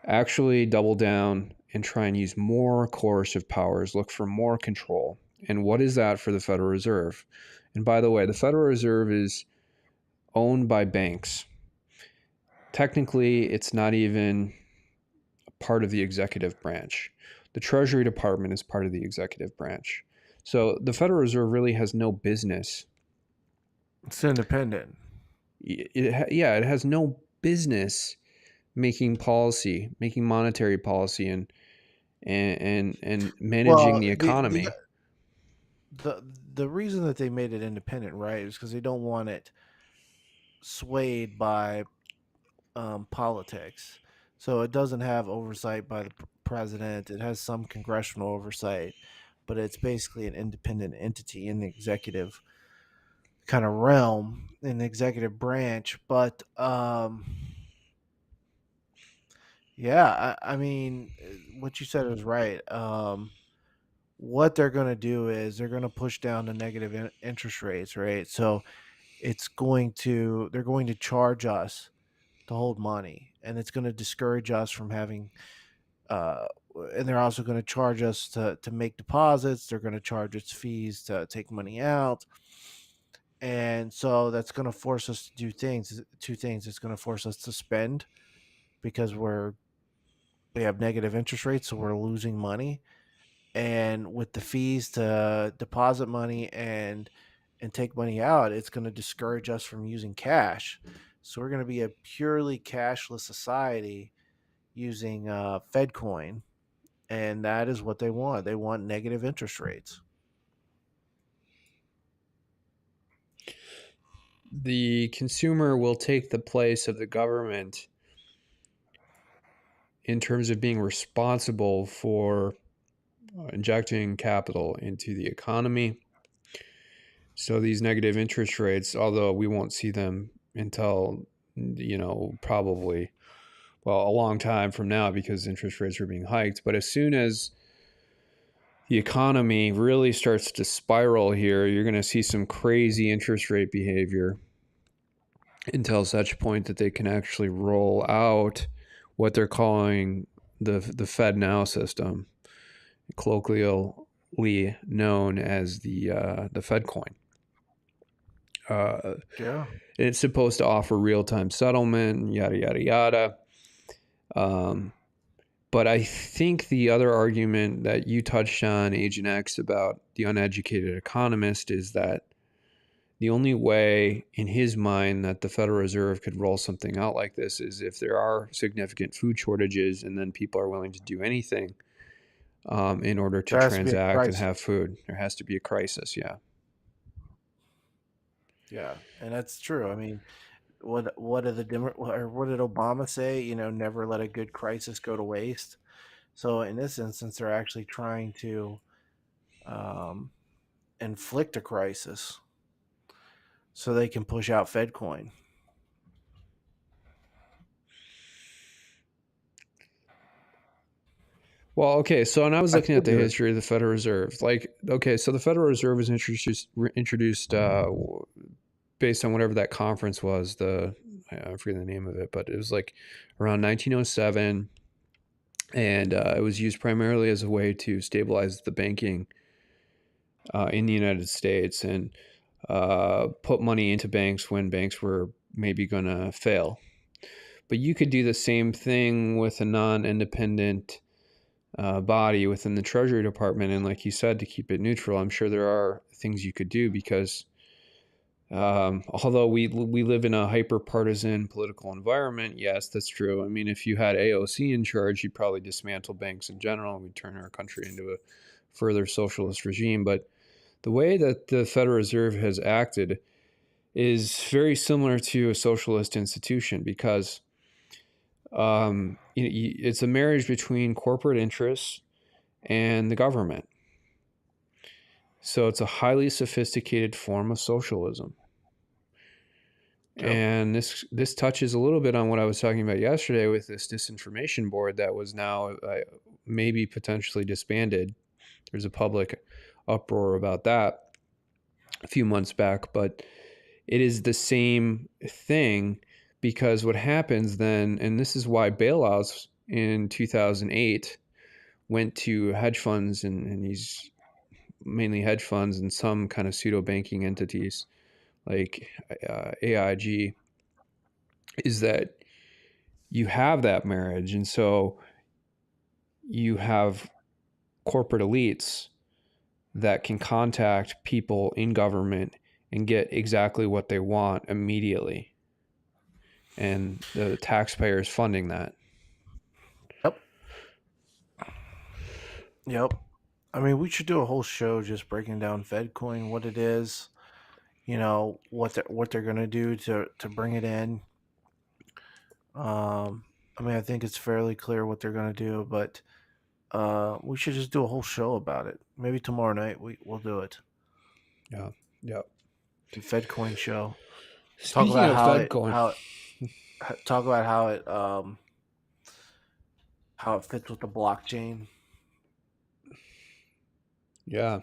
[SPEAKER 1] actually double down and try and use more coercive powers, look for more control. And what is that for the Federal Reserve? And by the way, the Federal Reserve is owned by banks. Technically, it's not even a part of the executive branch. The Treasury Department is part of the executive branch. So the Federal Reserve really has no business.
[SPEAKER 2] It's independent.
[SPEAKER 1] It has no business making policy, making monetary policy, and managing
[SPEAKER 2] Well,
[SPEAKER 1] the economy.
[SPEAKER 2] the reason that they made it independent, right, is because they don't want it swayed by politics. So it doesn't have oversight by the president. It has some congressional oversight, but it's basically an independent entity in the executive kind of realm, in the executive branch. But yeah, I mean, what you said is right. What they're going to do is they're going to push down the negative interest rates, right? So they're going to charge us to hold money, and it's going to discourage us from having uh, and they're also going to charge us to make deposits. They're going to charge us fees to take money out, and so that's going to force us to do two things. It's going to force us to spend because we have negative interest rates, so we're losing money, and with the fees to deposit money and take money out, it's going to discourage us from using cash. So we're going to be a purely cashless society using FedCoin, and that is what they want. They want negative interest rates.
[SPEAKER 1] The consumer will take the place of the government in terms of being responsible for injecting capital into the economy. So these negative interest rates, although we won't see them until, probably, well, a long time from now because interest rates are being hiked. But as soon as the economy really starts to spiral here, you're going to see some crazy interest rate behavior until such point that they can actually roll out what they're calling the Fed Now system, colloquially known as the Fed coin.
[SPEAKER 2] Yeah.
[SPEAKER 1] It's supposed to offer real time settlement, yada yada yada. Um, but I think the other argument that you touched on, Agent X, about the uneducated economist is that the only way in his mind that the Federal Reserve could roll something out like this is if there are significant food shortages, and then people are willing to do anything in order to
[SPEAKER 2] There has to be a
[SPEAKER 1] transact and
[SPEAKER 2] crisis.
[SPEAKER 1] have food. There has to be a crisis. Yeah.
[SPEAKER 2] Yeah, and that's true. I mean, what did the or what did Obama say? You know, never let a good crisis go to waste. So in this instance, they're actually trying to um, inflict a crisis so they can push out FedCoin.
[SPEAKER 1] Well, okay. So, and I was
[SPEAKER 2] I
[SPEAKER 1] looking at
[SPEAKER 2] could
[SPEAKER 1] the
[SPEAKER 2] do it.
[SPEAKER 1] history of the Federal Reserve. Like, okay, so the Federal Reserve was introduced based on whatever that conference was. I forget the name of it, but it was like around 1907, and it was used primarily as a way to stabilize the banking in the United States and put money into banks when banks were maybe going to fail. But you could do the same thing with a non-independent body within the Treasury Department, and like you said, to keep it neutral. I'm sure there are things you could do because although we live in a hyper partisan political environment, yes, that's true. I mean, if you had AOC in charge, you'd probably dismantle banks in general, and we'd turn our country into a further socialist regime. But the way that the Federal Reserve has acted is very similar to a socialist institution because it's a marriage between corporate interests and the government. So it's a highly sophisticated form of socialism.
[SPEAKER 2] Yep.
[SPEAKER 1] And this touches a little bit on what I was talking about yesterday with this disinformation board that was now maybe potentially disbanded. There's a public uproar about that a few months back, but it is the same thing because what happens then, and this is why bailouts in 2008 went to hedge funds and these mainly hedge funds and some kind of pseudo banking entities like AIG, is that you have that marriage. And so you have corporate elites that can contact people in government and get exactly what they want immediately. And the taxpayers funding that.
[SPEAKER 2] Yep. Yep. I mean, we should do a whole show just breaking down FedCoin, what it is, you know, what they're gonna do to bring it in. I mean, I think it's fairly clear what they're gonna do, but we should just do a whole show about it. Maybe tomorrow night we'll do it.
[SPEAKER 1] Yeah. Yeah.
[SPEAKER 2] The FedCoin show. Talk
[SPEAKER 1] Speaking
[SPEAKER 2] about
[SPEAKER 1] of Fed going,
[SPEAKER 2] talk about how it fits with the blockchain.
[SPEAKER 1] yeah.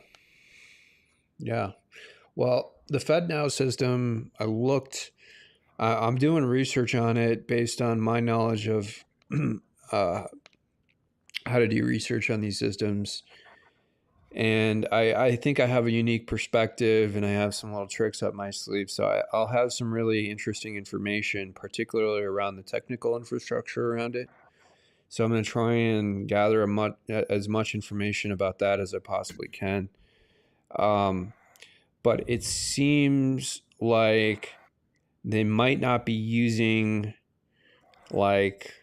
[SPEAKER 1] Yeah. Well, the FedNow system, I'm doing research on it based on my knowledge of uh, how to do research on these systems. And I think I have a unique perspective and I have some little tricks up my sleeve. So I'll have some really interesting information, particularly around the technical infrastructure around it. So I'm going to try and gather as much information about that as I possibly can. Um, but it seems like they might not be using like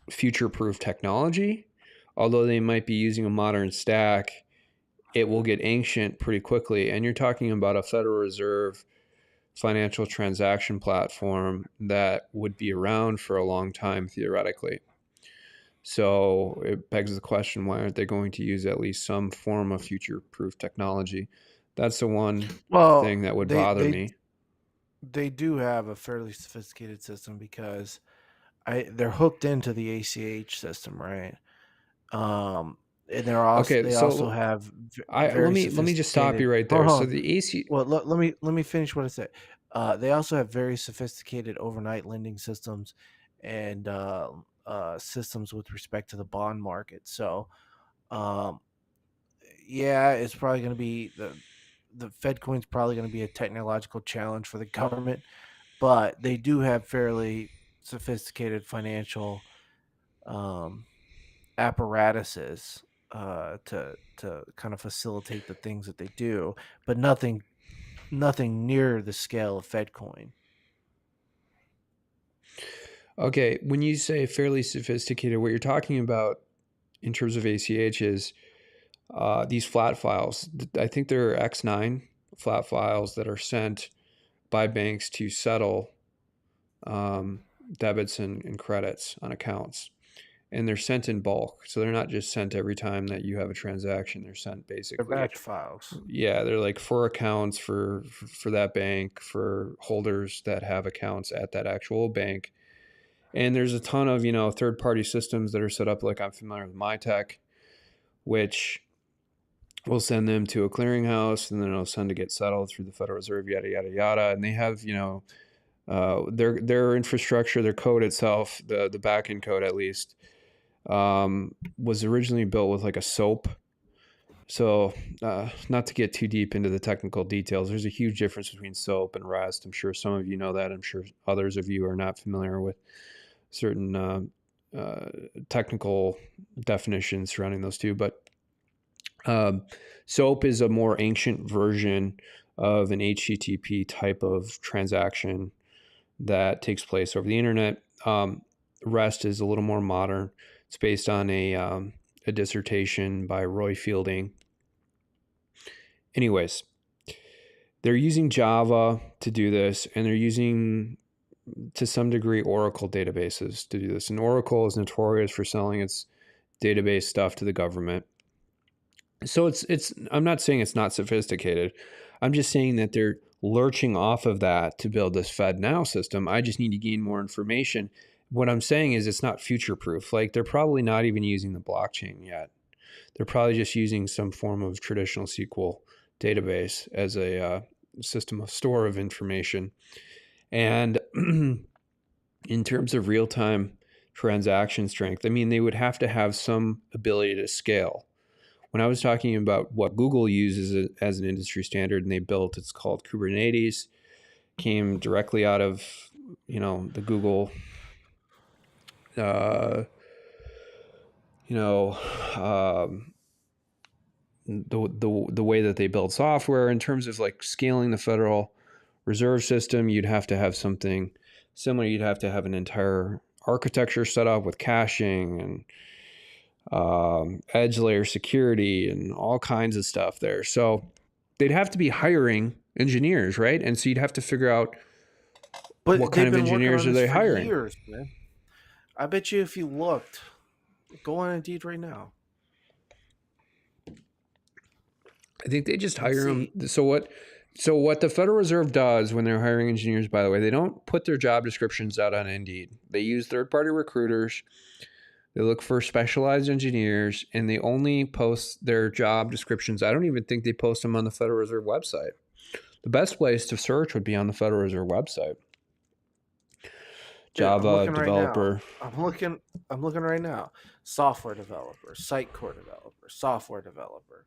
[SPEAKER 1] future proof technology, although they might be using a modern stack. It will get ancient pretty quickly. And you're talking about a Federal Reserve financial transaction platform that would be around for a long time, theoretically. So it begs the question, why aren't they going to use at least some form of future proof technology? That's the one
[SPEAKER 2] Well,
[SPEAKER 1] thing that would bother me.
[SPEAKER 2] they do have a fairly sophisticated system because they're hooked into the ACH system, right? Um, and
[SPEAKER 1] Okay,
[SPEAKER 2] they also
[SPEAKER 1] so
[SPEAKER 2] have
[SPEAKER 1] let
[SPEAKER 2] very
[SPEAKER 1] me just stop
[SPEAKER 2] sophisticated.
[SPEAKER 1] you right there.
[SPEAKER 2] Hold
[SPEAKER 1] So
[SPEAKER 2] on.
[SPEAKER 1] the AC,
[SPEAKER 2] Well, let me finish what I said. They also have very sophisticated overnight lending systems and systems with respect to the bond market. So, um, yeah, it's probably going to be the Fed coin's probably going to be a technological challenge for the government, but they do have fairly sophisticated financial um, apparatuses to kind of facilitate the things that they do, but nothing. nothing near the scale of FedCoin.
[SPEAKER 1] Okay, when you say fairly sophisticated, what you're talking about in terms of ACH is these flat files. I think there are X9 flat files that are sent by banks to settle um, debits and credits on accounts. And they're sent in bulk. So they're not just sent every time that you have a transaction. They're sent
[SPEAKER 2] They're
[SPEAKER 1] basically,
[SPEAKER 2] batch files.
[SPEAKER 1] yeah, they're like for accounts for that bank, for holders that have accounts at that actual bank. And there's a ton of, third party systems that are set up. Like I'm familiar with MyTech, which will send them to a clearinghouse and then it'll send to get settled through the Federal Reserve, yada, yada, yada. And they have, their infrastructure, their code itself, the backend code at least, was originally built with like a SOAP. So, not to get too deep into the technical details, there's a huge difference between SOAP and REST. I'm sure some of you know that. I'm sure others of you are not familiar with certain technical definitions surrounding those two. But SOAP is a more ancient version of an HTTP type of transaction that takes place over the internet. REST is a little more modern. It's based on a dissertation by Roy Fielding. Anyways, they're using Java to do this, and they're using, to some degree, Oracle databases to do this. And Oracle is notorious for selling its database stuff to the government. So it's I'm not saying it's not sophisticated. I'm just saying that they're lurching off of that to build this FedNow system. I just need to gain more information. What I'm saying is it's not future proof. Like they're probably not even using the blockchain yet. They're probably just using some form of traditional SQL database as a system of store of information. And in terms of real time transaction strength, I mean, they would have to have some ability to scale. When I was talking about what Google uses as an industry standard and they built, it's called Kubernetes, came directly out of, the Google, uh, you know, um, the way that they build software in terms of like scaling the Federal Reserve System, you'd have to have something similar. You'd have to have an entire architecture set up with caching and edge layer security and all kinds of stuff there. So they'd have to be hiring engineers, right? And so you'd have to figure out what
[SPEAKER 2] But
[SPEAKER 1] kind
[SPEAKER 2] they've
[SPEAKER 1] of
[SPEAKER 2] been working
[SPEAKER 1] engineers
[SPEAKER 2] on
[SPEAKER 1] are
[SPEAKER 2] this
[SPEAKER 1] they
[SPEAKER 2] for
[SPEAKER 1] hiring.
[SPEAKER 2] years, man. I bet you if you looked, go on Indeed right now
[SPEAKER 1] I think they just
[SPEAKER 2] and
[SPEAKER 1] hire them.
[SPEAKER 2] see.
[SPEAKER 1] So what the Federal Reserve does when they're hiring engineers, by the way, they don't put their job descriptions out on Indeed. They use third-party recruiters. They look for specialized engineers, and they only post their job descriptions. I don't even think they post them on the Federal Reserve website. The best place to search would be on the Federal Reserve website.
[SPEAKER 2] Dude, I'm
[SPEAKER 1] Java
[SPEAKER 2] looking right now.
[SPEAKER 1] developer
[SPEAKER 2] I'm looking right now. Software developer, site core developer, software developer,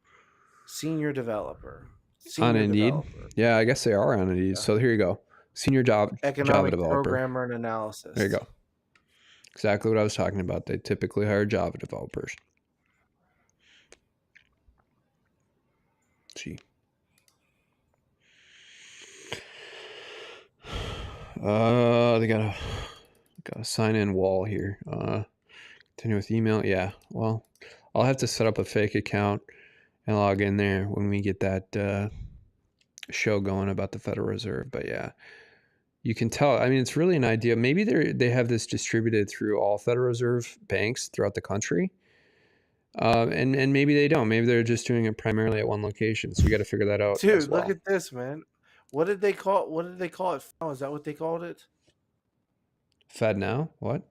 [SPEAKER 2] senior developer,
[SPEAKER 1] on
[SPEAKER 2] senior
[SPEAKER 1] Indeed.
[SPEAKER 2] developer,
[SPEAKER 1] Yeah, I guess they are on Indeed.
[SPEAKER 2] yeah.
[SPEAKER 1] So here you go. Senior Java
[SPEAKER 2] Economic
[SPEAKER 1] developer.
[SPEAKER 2] programmer and
[SPEAKER 1] There you
[SPEAKER 2] analyst.
[SPEAKER 1] go. Exactly what I was talking about. They typically hire Java developers. Let's see. They got a sign in wall here. Continue with email. Yeah. Well, I'll have to set up a fake account and log in there when we get that show going about the Federal Reserve. But yeah, you can tell. I mean, it's really an idea. Maybe they have this distributed through all Federal Reserve banks throughout the country. And maybe they don't. Maybe they're just doing it primarily at one location. So we got to figure that out as
[SPEAKER 2] Dude, look
[SPEAKER 1] well.
[SPEAKER 2] at this, man. What did they call it? Is that what they called it?
[SPEAKER 1] Fed now? What?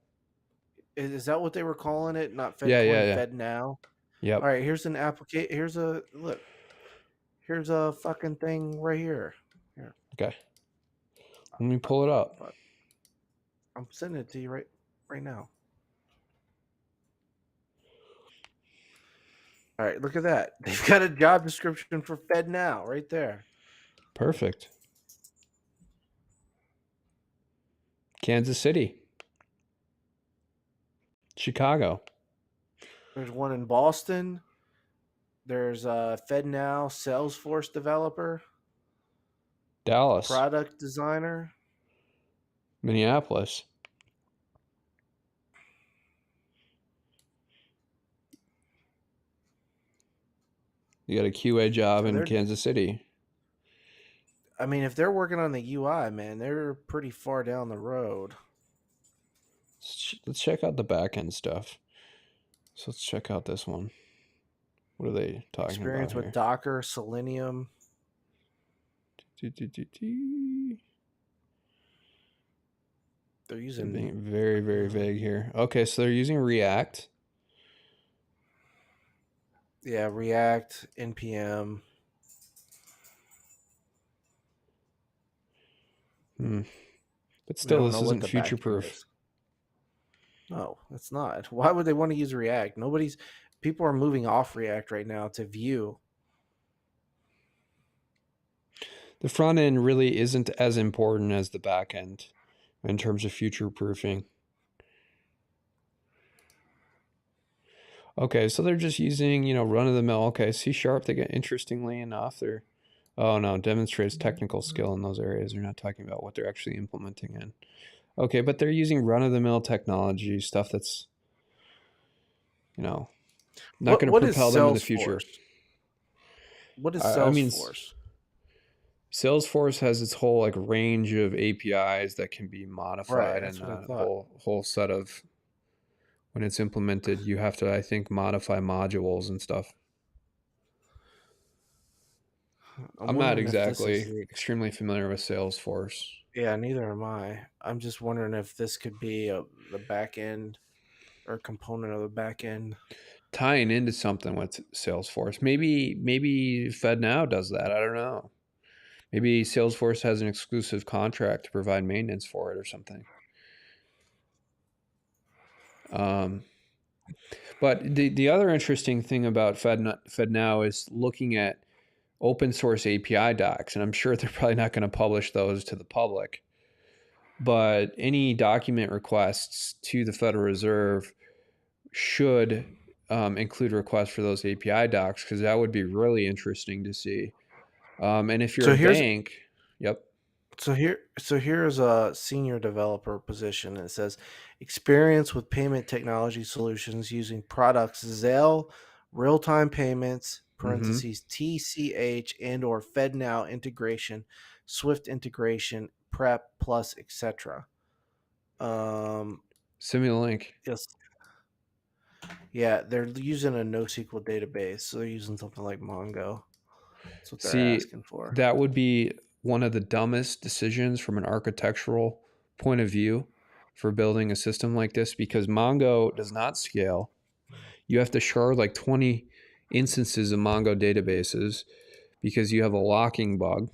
[SPEAKER 2] Is that what they were calling it? Not
[SPEAKER 1] Yeah, yeah,
[SPEAKER 2] FedCoin,
[SPEAKER 1] yeah.
[SPEAKER 2] Fed now. All
[SPEAKER 1] Yep.
[SPEAKER 2] right, here's an application. Here's a look. Here's a fucking thing right here. Here,
[SPEAKER 1] Okay. Let me pull it up.
[SPEAKER 2] fuck. I'm sending it to you right now. All right, look at that. They've got a job description for Fed now right there.
[SPEAKER 1] Perfect. Kansas City. Chicago.
[SPEAKER 2] There's one in Boston. There's a Fed now Salesforce developer.
[SPEAKER 1] Dallas,
[SPEAKER 2] Product designer.
[SPEAKER 1] Minneapolis. You got a QA job
[SPEAKER 2] So
[SPEAKER 1] in
[SPEAKER 2] they're.
[SPEAKER 1] Kansas City.
[SPEAKER 2] I mean, if they're working on the UI, man, they're pretty far down the road.
[SPEAKER 1] Let's check out the back end stuff. So let's check out this one. What are they talking about
[SPEAKER 2] Experience with
[SPEAKER 1] here?
[SPEAKER 2] Docker, Selenium. They're
[SPEAKER 1] They're
[SPEAKER 2] using.
[SPEAKER 1] being very, very vague here. Okay, so they're using React.
[SPEAKER 2] Yeah, React, NPM.
[SPEAKER 1] But
[SPEAKER 2] We
[SPEAKER 1] still,
[SPEAKER 2] don't
[SPEAKER 1] this
[SPEAKER 2] know what
[SPEAKER 1] isn't
[SPEAKER 2] the
[SPEAKER 1] future
[SPEAKER 2] back end
[SPEAKER 1] proof.
[SPEAKER 2] is. No, it's not. Why would they want to use React? People are moving off React right now to Vue.
[SPEAKER 1] The front end really isn't as important as the back end in terms of future proofing. Okay, so they're just using, run of the mill. Okay, C#, they get, interestingly enough, they're, oh no, demonstrates technical skill in those areas. They're not talking about what they're actually implementing in. Okay, but they're using run of the mill technology, stuff that's, not going to
[SPEAKER 2] What is
[SPEAKER 1] propel them to the future.
[SPEAKER 2] Salesforce? What is
[SPEAKER 1] I mean,
[SPEAKER 2] Salesforce?
[SPEAKER 1] Salesforce has its whole like range of APIs that can be
[SPEAKER 2] Right,
[SPEAKER 1] modified,
[SPEAKER 2] that's
[SPEAKER 1] and
[SPEAKER 2] what I
[SPEAKER 1] a
[SPEAKER 2] thought.
[SPEAKER 1] whole set of, when it's implemented, you have to, I think, modify modules and stuff.
[SPEAKER 2] I'm
[SPEAKER 1] I'm not
[SPEAKER 2] wondering if this is
[SPEAKER 1] exactly
[SPEAKER 2] the.
[SPEAKER 1] extremely familiar with Salesforce.
[SPEAKER 2] Yeah, neither am I. I'm just wondering if this could be the back end or a component of the back end.
[SPEAKER 1] Tying into something with Salesforce. Maybe FedNow does that. I don't know. Maybe Salesforce has an exclusive contract to provide maintenance for it or something. But the other interesting thing about FedNow is looking at open source API docs, and I'm sure they're probably not going to publish those to the public. But any document requests to the Federal Reserve should include requests for those API docs, because that would be really interesting to see. And if you're
[SPEAKER 2] So
[SPEAKER 1] a
[SPEAKER 2] here's
[SPEAKER 1] bank, yep.
[SPEAKER 2] here's a senior developer position. It says experience with payment technology solutions using products Zelle, real time payments
[SPEAKER 1] Mm-hmm.
[SPEAKER 2] parentheses TCH and or FedNow integration, Swift integration, Prep Plus, etc.
[SPEAKER 1] Simulink.
[SPEAKER 2] Yes, yeah, they're using a NoSQL database, so they're using something like Mongo. That's what they're
[SPEAKER 1] See,
[SPEAKER 2] asking for.
[SPEAKER 1] that would be one of the dumbest decisions from an architectural point of view for building a system like this, because Mongo does not scale. You have to shard like 20 instances of Mongo databases because you have a locking bug.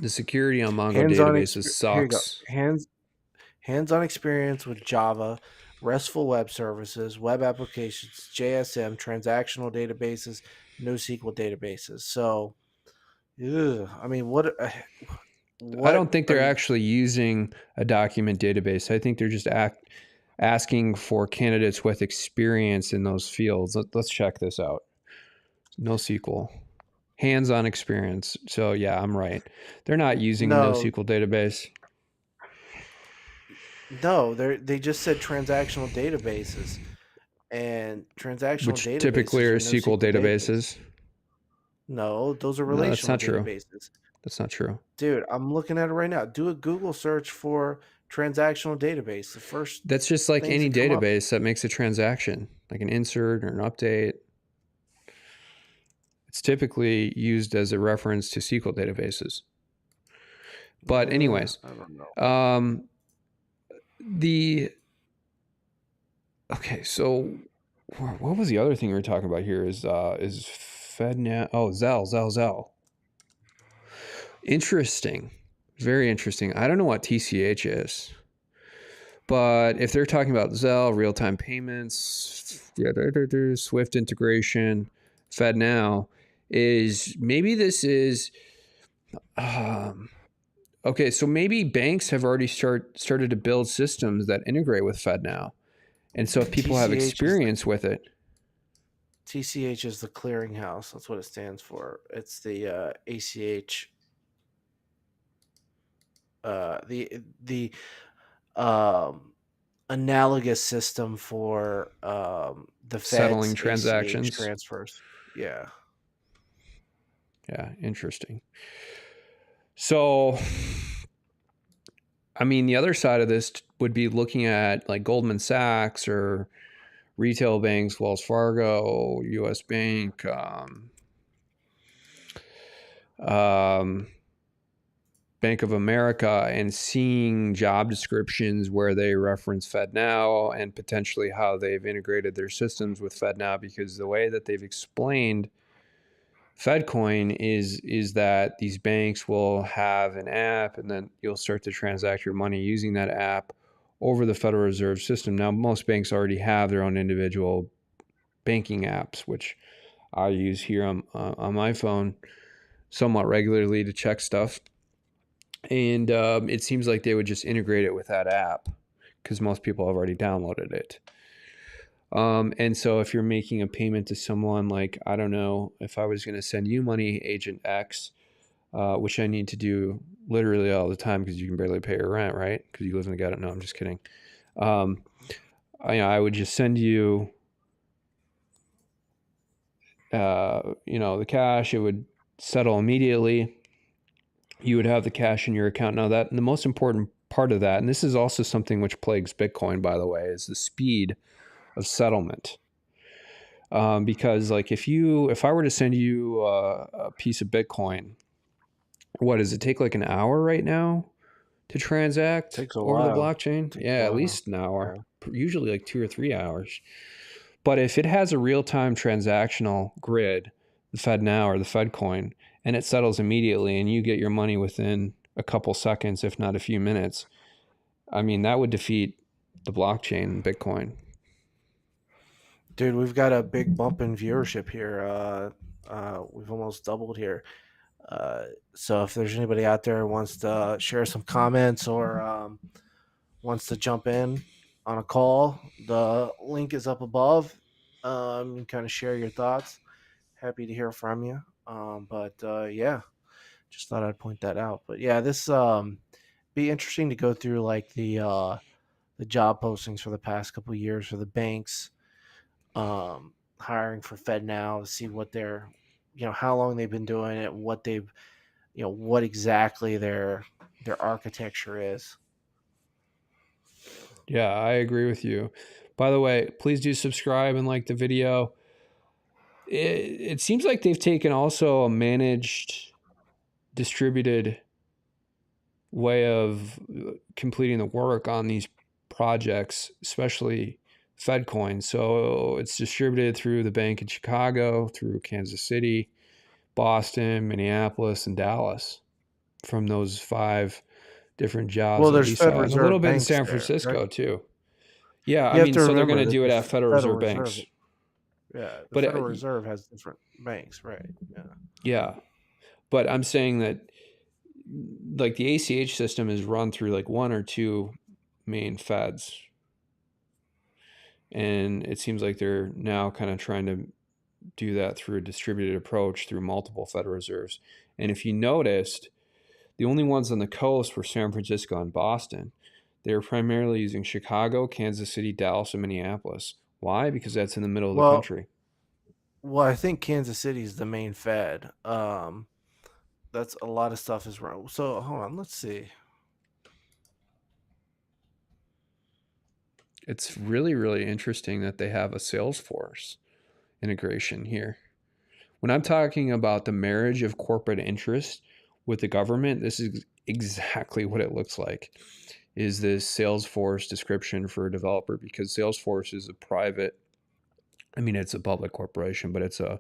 [SPEAKER 1] The security on Mongo databases
[SPEAKER 2] Here you go.
[SPEAKER 1] sucks.
[SPEAKER 2] Hands-on experience with Java, RESTful web services, web applications, JSM, transactional databases, NoSQL databases. So, I mean,
[SPEAKER 1] I don't
[SPEAKER 2] what
[SPEAKER 1] think
[SPEAKER 2] are
[SPEAKER 1] they're
[SPEAKER 2] you?
[SPEAKER 1] actually using a document database. I think they're just asking for candidates with experience in those fields. Let's check this out. NoSQL. Hands-on experience. So yeah, I'm right. They're not using a
[SPEAKER 2] No,
[SPEAKER 1] NoSQL database,
[SPEAKER 2] no, they just said transactional databases, and transactional
[SPEAKER 1] which typically
[SPEAKER 2] databases
[SPEAKER 1] are
[SPEAKER 2] are
[SPEAKER 1] SQL
[SPEAKER 2] NoSQL databases.
[SPEAKER 1] databases.
[SPEAKER 2] No, those are
[SPEAKER 1] No, that's
[SPEAKER 2] relational
[SPEAKER 1] not true.
[SPEAKER 2] databases.
[SPEAKER 1] That's not true.
[SPEAKER 2] Dude, I'm looking at it right now. Do a Google search for transactional database. The first
[SPEAKER 1] That's just like
[SPEAKER 2] things
[SPEAKER 1] any
[SPEAKER 2] that come up.
[SPEAKER 1] database that makes a transaction, like an insert or an update. It's typically used as a reference to SQL databases. But anyways,
[SPEAKER 2] I don't know.
[SPEAKER 1] um, the okay. So what was the other thing we were talking about here? Is FedNow? Oh, Zelle. Interesting, very interesting. I don't know what TCH is, but if they're talking about Zelle, real time payments, yeah, there's Swift integration, FedNow is maybe this is. Um, Okay, so maybe banks have already started to build systems that integrate with FedNow, and so if people have
[SPEAKER 2] TCH is the
[SPEAKER 1] experience with it,
[SPEAKER 2] TCH is the clearinghouse. That's what it stands for. It's the ACH. the um, analogous system for the
[SPEAKER 1] Settling
[SPEAKER 2] Fed's ACH
[SPEAKER 1] transactions.
[SPEAKER 2] transfers. Yeah.
[SPEAKER 1] Yeah, interesting. So, I mean, the other side of this would be looking at like Goldman Sachs or retail banks, Wells Fargo, U.S. Bank, um, Bank of America, and seeing job descriptions where they reference FedNow and potentially how they've integrated their systems with FedNow, because the way that they've explained FedCoin is that these banks will have an app, and then you'll start to transact your money using that app over the Federal Reserve System. Now, most banks already have their own individual banking apps, which I use here on my phone somewhat regularly to check stuff. And it seems like they would just integrate it with that app because most people have already downloaded it. And so if you're making a payment to someone, like, I don't know, if I was going to send you money, Agent X, which I need to do literally all the time because you can barely pay your rent, right? Because you live in the ghetto. No, I'm just kidding. Um, I would just send you, the cash. It would settle immediately. You would have the cash in your account. Now, that the most important part of that, and this is also something which plagues Bitcoin, by the way, is the speed of settlement. Because like if I were to send you a piece of Bitcoin, what does it take, like an hour right now to transact
[SPEAKER 2] Takes a
[SPEAKER 1] over the
[SPEAKER 2] while.
[SPEAKER 1] blockchain?
[SPEAKER 2] Takes a
[SPEAKER 1] Yeah, at
[SPEAKER 2] while.
[SPEAKER 1] least an hour,
[SPEAKER 2] Yeah.
[SPEAKER 1] usually like 2 or 3 hours. But if it has a real time transactional grid, the FedNow or the FedCoin, and it settles immediately, and you get your money within a couple seconds, if not a few minutes, I mean, that would defeat the blockchain, Bitcoin.
[SPEAKER 2] Dude, we've got a big bump in viewership here. We've almost doubled here. So if there's anybody out there who wants to share some comments or wants to jump in on a call, the link is up above. You can kind of share your thoughts. Happy to hear from you. But yeah, just thought I'd point that out. But yeah, this be interesting to go through like the job postings for the past couple of years for the banks, hiring for Fed now to see what they're, how long they've been doing it, what they've, what exactly their architecture is.
[SPEAKER 1] Yeah, I agree with you. By the way, please do subscribe and like the video. It seems like they've taken also a managed, distributed way of completing the work on these projects, especially FedCoin. So it's distributed through the bank in Chicago, through Kansas City, Boston, Minneapolis, and Dallas, from those five different jobs
[SPEAKER 2] Well,
[SPEAKER 1] that
[SPEAKER 2] there's
[SPEAKER 1] we
[SPEAKER 2] Fed
[SPEAKER 1] saw, and a little
[SPEAKER 2] Reserve
[SPEAKER 1] bit in
[SPEAKER 2] banks
[SPEAKER 1] San
[SPEAKER 2] there, right?
[SPEAKER 1] Francisco too. Yeah, I
[SPEAKER 2] You have
[SPEAKER 1] mean,
[SPEAKER 2] to
[SPEAKER 1] so they're going
[SPEAKER 2] remember
[SPEAKER 1] to
[SPEAKER 2] that
[SPEAKER 1] do it
[SPEAKER 2] the
[SPEAKER 1] at Federal
[SPEAKER 2] Federal
[SPEAKER 1] Reserve
[SPEAKER 2] Reserve,
[SPEAKER 1] banks.
[SPEAKER 2] yeah, the
[SPEAKER 1] But
[SPEAKER 2] Federal Reserve has different banks, right? Yeah.
[SPEAKER 1] yeah, but I'm saying that like the ACH system is run through like one or two main feds, and it seems like they're now kind of trying to do that through a distributed approach through multiple Federal Reserves. And if you noticed, the only ones on the coast were San Francisco and Boston. They were primarily using Chicago, Kansas City, Dallas, and Minneapolis. Why? Because that's in the middle of the
[SPEAKER 2] Well,
[SPEAKER 1] country.
[SPEAKER 2] I think Kansas City is the main Fed. That's a lot of stuff is wrong. So hold on, let's see.
[SPEAKER 1] It's really, really interesting that they have a Salesforce integration here. When I'm talking about the marriage of corporate interest with the government, this is exactly what it looks like. Is this Salesforce description for a developer? Because Salesforce is a private, I mean, it's a public corporation, but it's a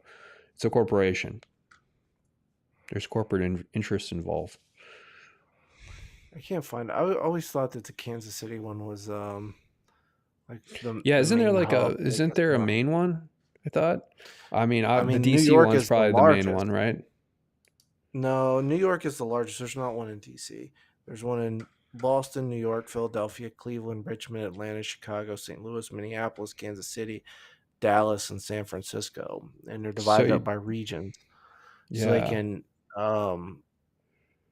[SPEAKER 1] corporation. There's corporate interest involved.
[SPEAKER 2] I can't find. I always thought that the Kansas City one was like
[SPEAKER 1] Yeah,
[SPEAKER 2] the
[SPEAKER 1] isn't there
[SPEAKER 2] main
[SPEAKER 1] like
[SPEAKER 2] hub.
[SPEAKER 1] isn't there a main one? I thought. I mean,
[SPEAKER 2] I
[SPEAKER 1] the
[SPEAKER 2] mean, New
[SPEAKER 1] DC
[SPEAKER 2] York
[SPEAKER 1] one's
[SPEAKER 2] is the
[SPEAKER 1] probably the main one,
[SPEAKER 2] largest.
[SPEAKER 1] right?
[SPEAKER 2] No, New York is the largest. There's not one in DC. There's one in Boston, New York, Philadelphia, Cleveland, Richmond, Atlanta, Chicago, St. Louis, Minneapolis, Kansas City, Dallas, and San Francisco. And they're
[SPEAKER 1] So
[SPEAKER 2] divided up by regions. So they
[SPEAKER 1] yeah,
[SPEAKER 2] can um,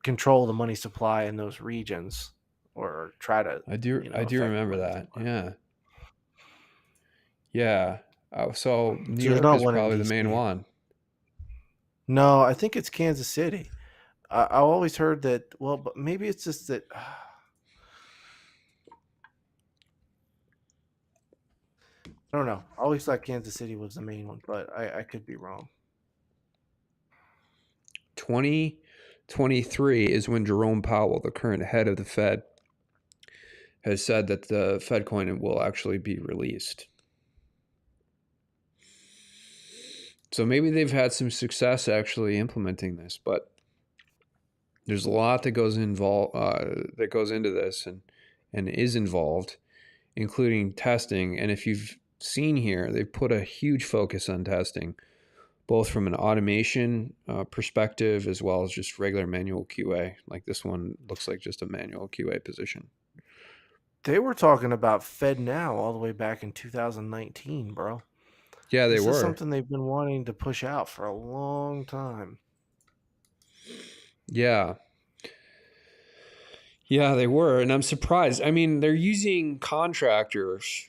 [SPEAKER 2] control the money supply in those regions, or try to,
[SPEAKER 1] I do
[SPEAKER 2] affect the
[SPEAKER 1] remember
[SPEAKER 2] money
[SPEAKER 1] that.
[SPEAKER 2] supply.
[SPEAKER 1] Yeah. Yeah. So New
[SPEAKER 2] So there's
[SPEAKER 1] York
[SPEAKER 2] not
[SPEAKER 1] is
[SPEAKER 2] one in
[SPEAKER 1] probably the main
[SPEAKER 2] DC.
[SPEAKER 1] one.
[SPEAKER 2] No, I think it's Kansas City. I always heard that. Well, but maybe it's just that. I don't know. I always thought Kansas City was the main one, but I could be wrong.
[SPEAKER 1] 2023 is when Jerome Powell, the current head of the Fed, has said that the Fed coin will actually be released. So maybe they've had some success actually implementing this, but there's a lot that goes into this and is involved, including testing. And if you've seen here, they've put a huge focus on testing, both from an automation perspective as well as just regular manual QA. Like this one looks like just a manual QA position.
[SPEAKER 2] They were talking about Fed Now all the way back in 2019, bro.
[SPEAKER 1] Yeah, they
[SPEAKER 2] This is
[SPEAKER 1] were.
[SPEAKER 2] something they've been wanting to push out for a long time.
[SPEAKER 1] Yeah. Yeah, they were. And I'm surprised. I mean, they're using contractors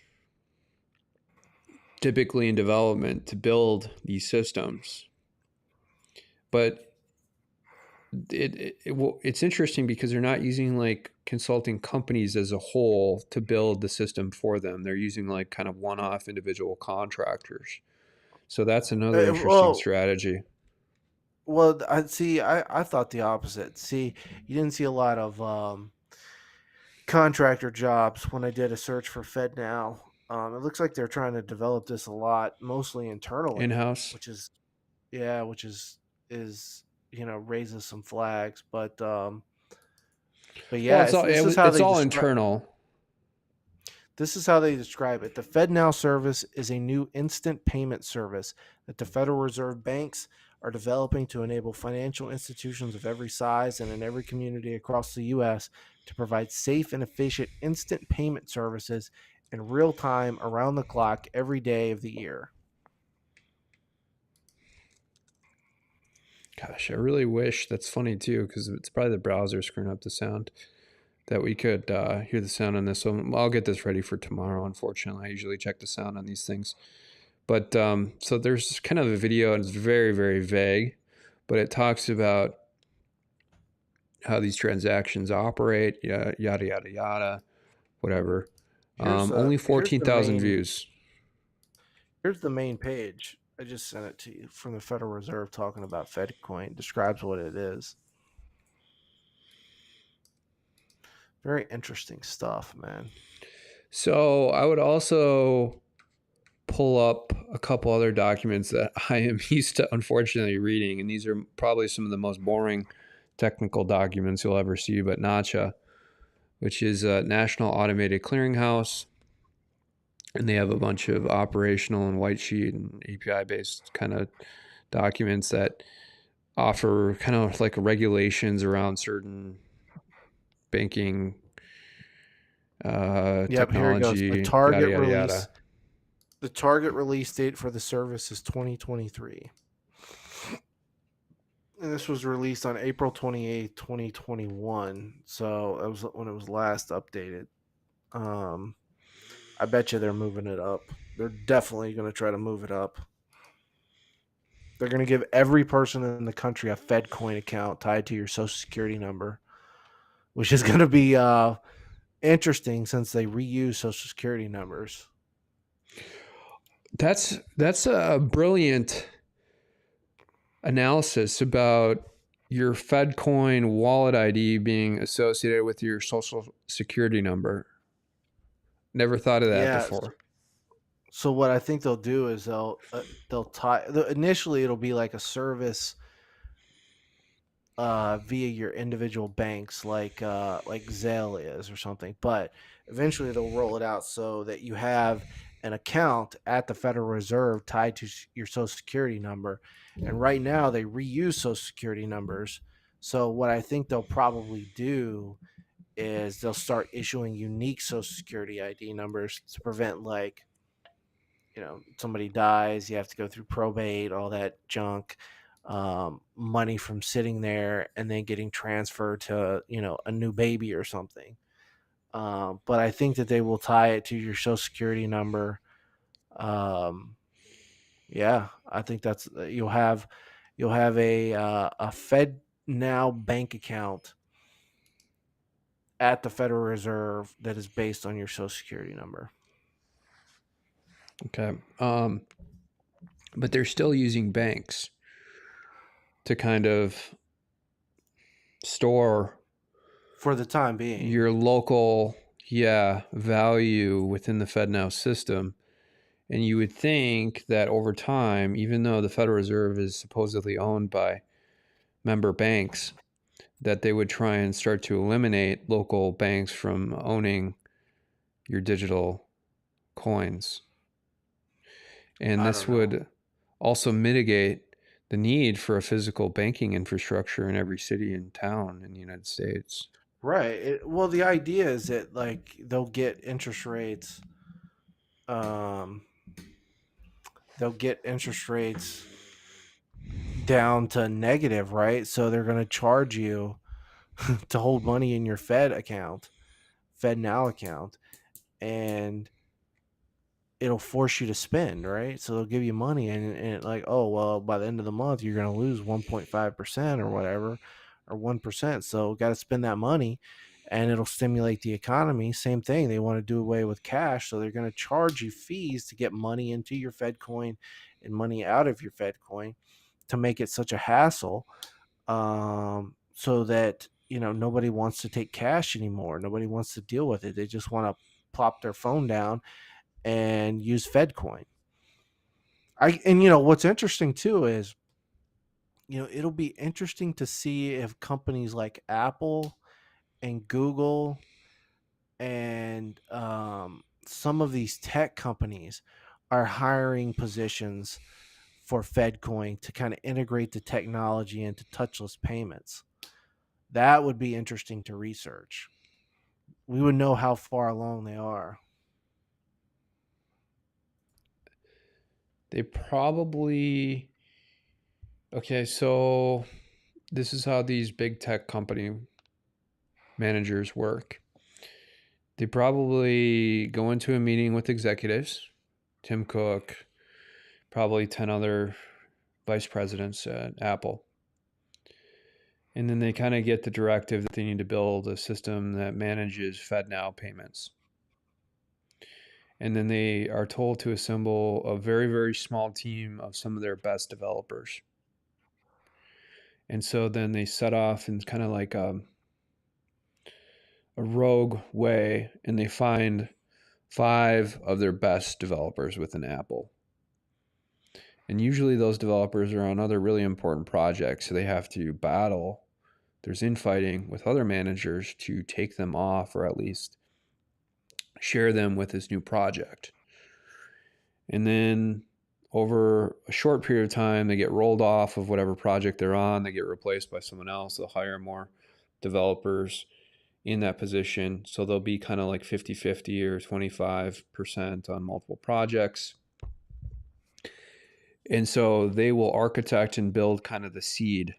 [SPEAKER 1] typically in development to build these systems. But it's interesting because they're not using like consulting companies as a whole to build the system for them. They're using like kind of one-off individual contractors. So that's another interesting
[SPEAKER 2] Well,
[SPEAKER 1] strategy.
[SPEAKER 2] I see. I thought the opposite. See, you didn't see a lot of contractor jobs when I did a search for Fed Now. It looks like they're trying to develop this a lot, mostly internally,
[SPEAKER 1] In-house.
[SPEAKER 2] which is yeah, which is raises some flags. But
[SPEAKER 1] Well,
[SPEAKER 2] yeah, this is how
[SPEAKER 1] it's
[SPEAKER 2] they
[SPEAKER 1] all
[SPEAKER 2] describe.
[SPEAKER 1] internal.
[SPEAKER 2] This is how they describe it. The FedNow service is a new instant payment service that the Federal Reserve banks are developing to enable financial institutions of every size and in every community across the U.S. to provide safe and efficient instant payment services in real time, around the clock, every day of the year.
[SPEAKER 1] Gosh, I really wish that's funny too, because it's probably the browser screwing up the sound that we could hear the sound on this. So I'll get this ready for tomorrow. Unfortunately, I usually check the sound on these things. But so there's kind of a video, and it's very, very vague, but it talks about how these transactions operate, yada, yada, yada, whatever. Only
[SPEAKER 2] Here's the
[SPEAKER 1] 14,000
[SPEAKER 2] main
[SPEAKER 1] views.
[SPEAKER 2] here's the main page. I just sent it to you from the Federal Reserve talking about FedCoin. Describes what it is. Very interesting stuff, man.
[SPEAKER 1] So I would also pull up a couple other documents that I am used to unfortunately reading, and these are probably some of the most boring technical documents you'll ever see, but NACHA, which is a National Automated Clearinghouse, and they have a bunch of operational and white sheet and API based kind of documents that offer kind of like regulations around certain banking
[SPEAKER 2] Yep, here it goes.
[SPEAKER 1] technology, yada yada yada.
[SPEAKER 2] The target release date for the service is 2023. And this was released on April 28th, 2021. So that was when it was last updated. Um, I bet you they're moving it up. They're definitely going to try to move it up. They're going to give every person in the country a FedCoin account tied to your social security number, which is going to be interesting since they reuse social security numbers.
[SPEAKER 1] That's a brilliant analysis about your FedCoin wallet ID being associated with your social security number. Never thought of that
[SPEAKER 2] Yeah.
[SPEAKER 1] before.
[SPEAKER 2] So what I think they'll do is they'll tie. Initially, it'll be like a service via your individual banks, like Zelle is or something. But eventually, they'll roll it out so that you have an account at the Federal Reserve tied to your Social Security number. And right now, they reuse Social Security numbers. So what I think they'll probably do is they'll start issuing unique Social Security ID numbers to prevent, somebody dies, you have to go through probate, all that junk. money from sitting there and then getting transferred to, a new baby or something. But I think that they will tie it to your social security number. Um, yeah, I think that's you'll have a Fed Now bank account at the Federal Reserve that is based on your social security number.
[SPEAKER 1] Okay. But they're still using banks to kind of store
[SPEAKER 2] For the time being.
[SPEAKER 1] your local, yeah, value within the FedNow system. And you would think that over time, even though the Federal Reserve is supposedly owned by member banks, that they would try and start to eliminate local banks from owning your digital coins. And
[SPEAKER 2] I
[SPEAKER 1] this
[SPEAKER 2] don't know.
[SPEAKER 1] would also mitigate the need for a physical banking infrastructure in every city and town in the United States.
[SPEAKER 2] Right. Well, the idea is that like um they'll get interest rates down to negative, right? So they're going to charge you to hold money in your Fed Now account, and it'll force you to spend, right? So they'll give you money, and like, oh, well, by the end of the month, you're going to lose 1.5% or whatever, or 1%. So got to spend that money, and it'll stimulate the economy. Same thing. They want to do away with cash. So they're going to charge you fees to get money into your Fed coin and money out of your Fed coin to make it such a hassle, so that nobody wants to take cash anymore. Nobody wants to deal with it. They just want to plop their phone down and use FedCoin. And what's interesting too is it'll be interesting to see if companies like Apple and Google and some of these tech companies are hiring positions for FedCoin to kind of integrate the technology into touchless payments. That would be interesting to research. We would know how far along they are.
[SPEAKER 1] They probably, okay, so this is how these big tech company managers work. They probably go into a meeting with executives, Tim Cook, probably 10 other vice presidents at Apple. And then they kind of get the directive that they need to build a system that manages FedNow payments. And then they are told to assemble a very, very small team of some of their best developers. And so then they set off in kind of like a rogue way, and they find 5 of their best developers within Apple. And usually those developers are on other really important projects, so they have to battle. There's infighting with other managers to take them off, or at least share them with this new project. And then over a short period of time, they get rolled off of whatever project they're on. They get replaced by someone else. They'll hire more developers in that position. So they'll be kind of like 50-50 or 25% on multiple projects. And so they will architect and build kind of the seed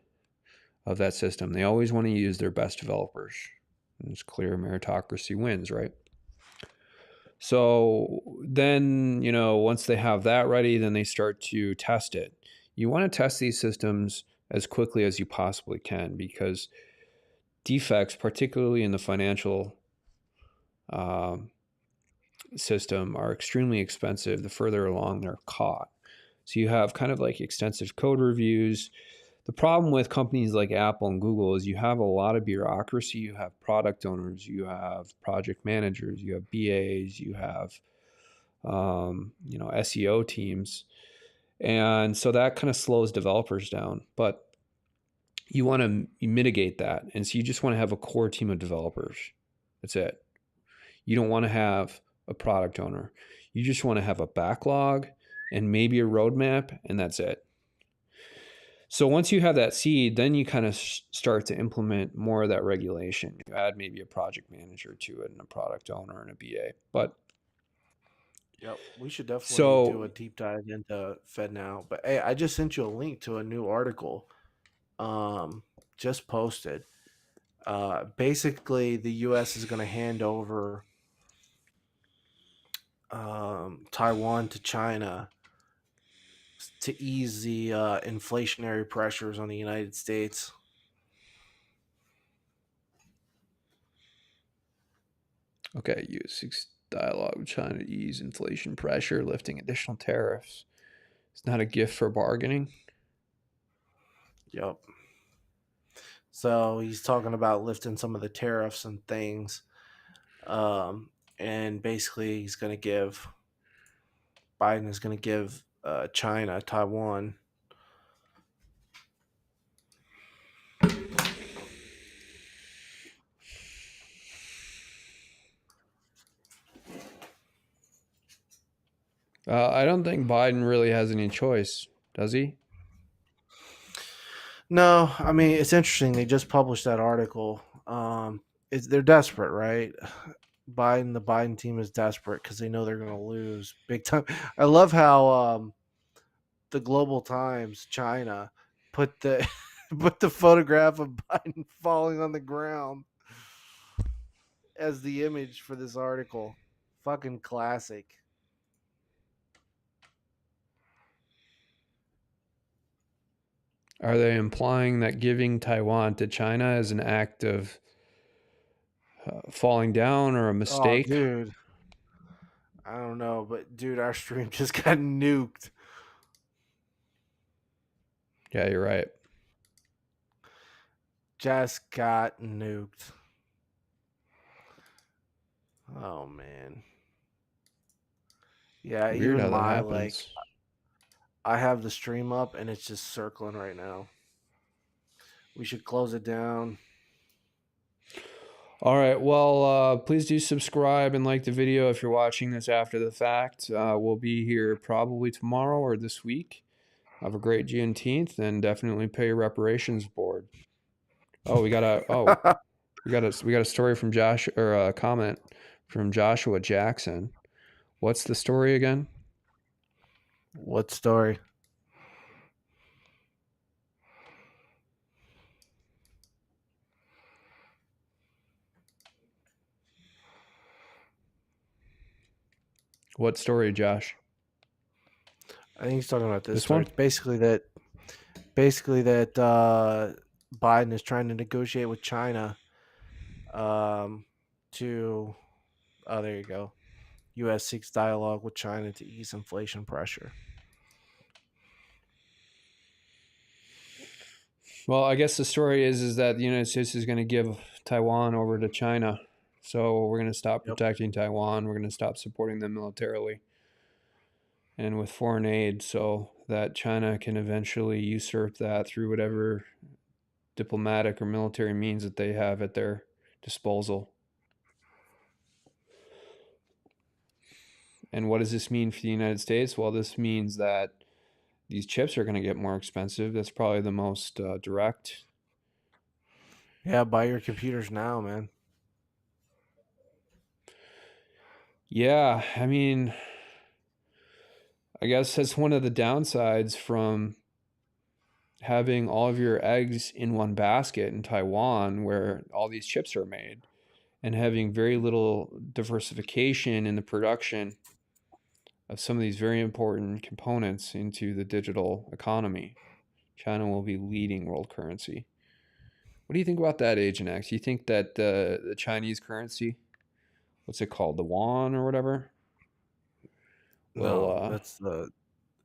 [SPEAKER 1] of that system. They always want to use their best developers. And it's clear meritocracy wins, right? So then, once they have that ready, then they start to test it. You want to test these systems as quickly as you possibly can, because defects, particularly in the financial system, are extremely expensive the further along they're caught. So you have kind of like extensive code reviews. The problem with companies like Apple and Google is you have a lot of bureaucracy. You have product owners, you have project managers, you have BAs, you have SEO teams, and so that kind of slows developers down. But you want to mitigate that, and so you just want to have a core team of developers. That's it. You don't want to have a product owner. You just want to have a backlog and maybe a roadmap, and that's it. So once you have that seed, then you kind of start to implement more of that regulation. You add maybe a project manager to it and a product owner and a BA. But
[SPEAKER 2] Yep, we should definitely do a
[SPEAKER 1] So,
[SPEAKER 2] deep dive into Fed now. But hey, I just sent you a link to a new article, um, just posted. Basically, the U.S. is going to hand over Taiwan to China to ease the inflationary pressures on the United States.
[SPEAKER 1] okay, US seeks dialogue with China to ease inflation pressure, lifting additional tariffs. It's not a gift for bargaining.
[SPEAKER 2] Yep. So he's talking about lifting some of the tariffs and things, and basically he's going to give Biden is going to give China Taiwan.
[SPEAKER 1] I don't think Biden really has any choice, does he?
[SPEAKER 2] No, I mean it's interesting. They just published that article. They're desperate, right? The Biden team is desperate because they know they're going to lose big time. I love how the Global Times China put the put the photograph of Biden falling on the ground as the image for this article. Fucking classic.
[SPEAKER 1] Are they implying that giving Taiwan to China is an act of falling down or a
[SPEAKER 2] Oh,
[SPEAKER 1] mistake?
[SPEAKER 2] dude. I don't know, but dude, our stream just got nuked.
[SPEAKER 1] Yeah, you're right.
[SPEAKER 2] Just got nuked. Oh man. Yeah,
[SPEAKER 1] Weird
[SPEAKER 2] even
[SPEAKER 1] how that
[SPEAKER 2] my like
[SPEAKER 1] happens.
[SPEAKER 2] I have the stream up and it's just circling right now. We should close it down.
[SPEAKER 1] All right. Well, please do subscribe and like the video if you're watching this after the fact. We'll be here probably tomorrow or this week. Have a great Juneteenth and definitely pay your reparations board. Oh, we got a story from Josh or a comment from Joshua Jackson. What's the story again?
[SPEAKER 2] What story?
[SPEAKER 1] What story, Josh?
[SPEAKER 2] I think he's talking about this
[SPEAKER 1] This
[SPEAKER 2] story.
[SPEAKER 1] one?
[SPEAKER 2] It's basically that Biden is trying to negotiate with China um, to oh there you go. US seeks dialogue with China to ease inflation pressure.
[SPEAKER 1] Well, I guess the story is that the United States is going to give Taiwan over to China. So we're going to stop
[SPEAKER 2] Yep.
[SPEAKER 1] protecting Taiwan. We're going to stop supporting them militarily and with foreign aid so that China can eventually usurp that through whatever diplomatic or military means that they have at their disposal. And what does this mean for the United States? Well, this means that these chips are going to get more expensive. That's probably the most direct.
[SPEAKER 2] Yeah, buy your computers now, man.
[SPEAKER 1] Yeah, I mean, I guess that's one of the downsides from having all of your eggs in one basket in Taiwan, where all these chips are made, and having very little diversification in the production of some of these very important components into the digital economy. China will be leading world currency. What do you think about that, Agent X? You think that the Chinese currency, what's it called, the yuan or whatever, will
[SPEAKER 2] No,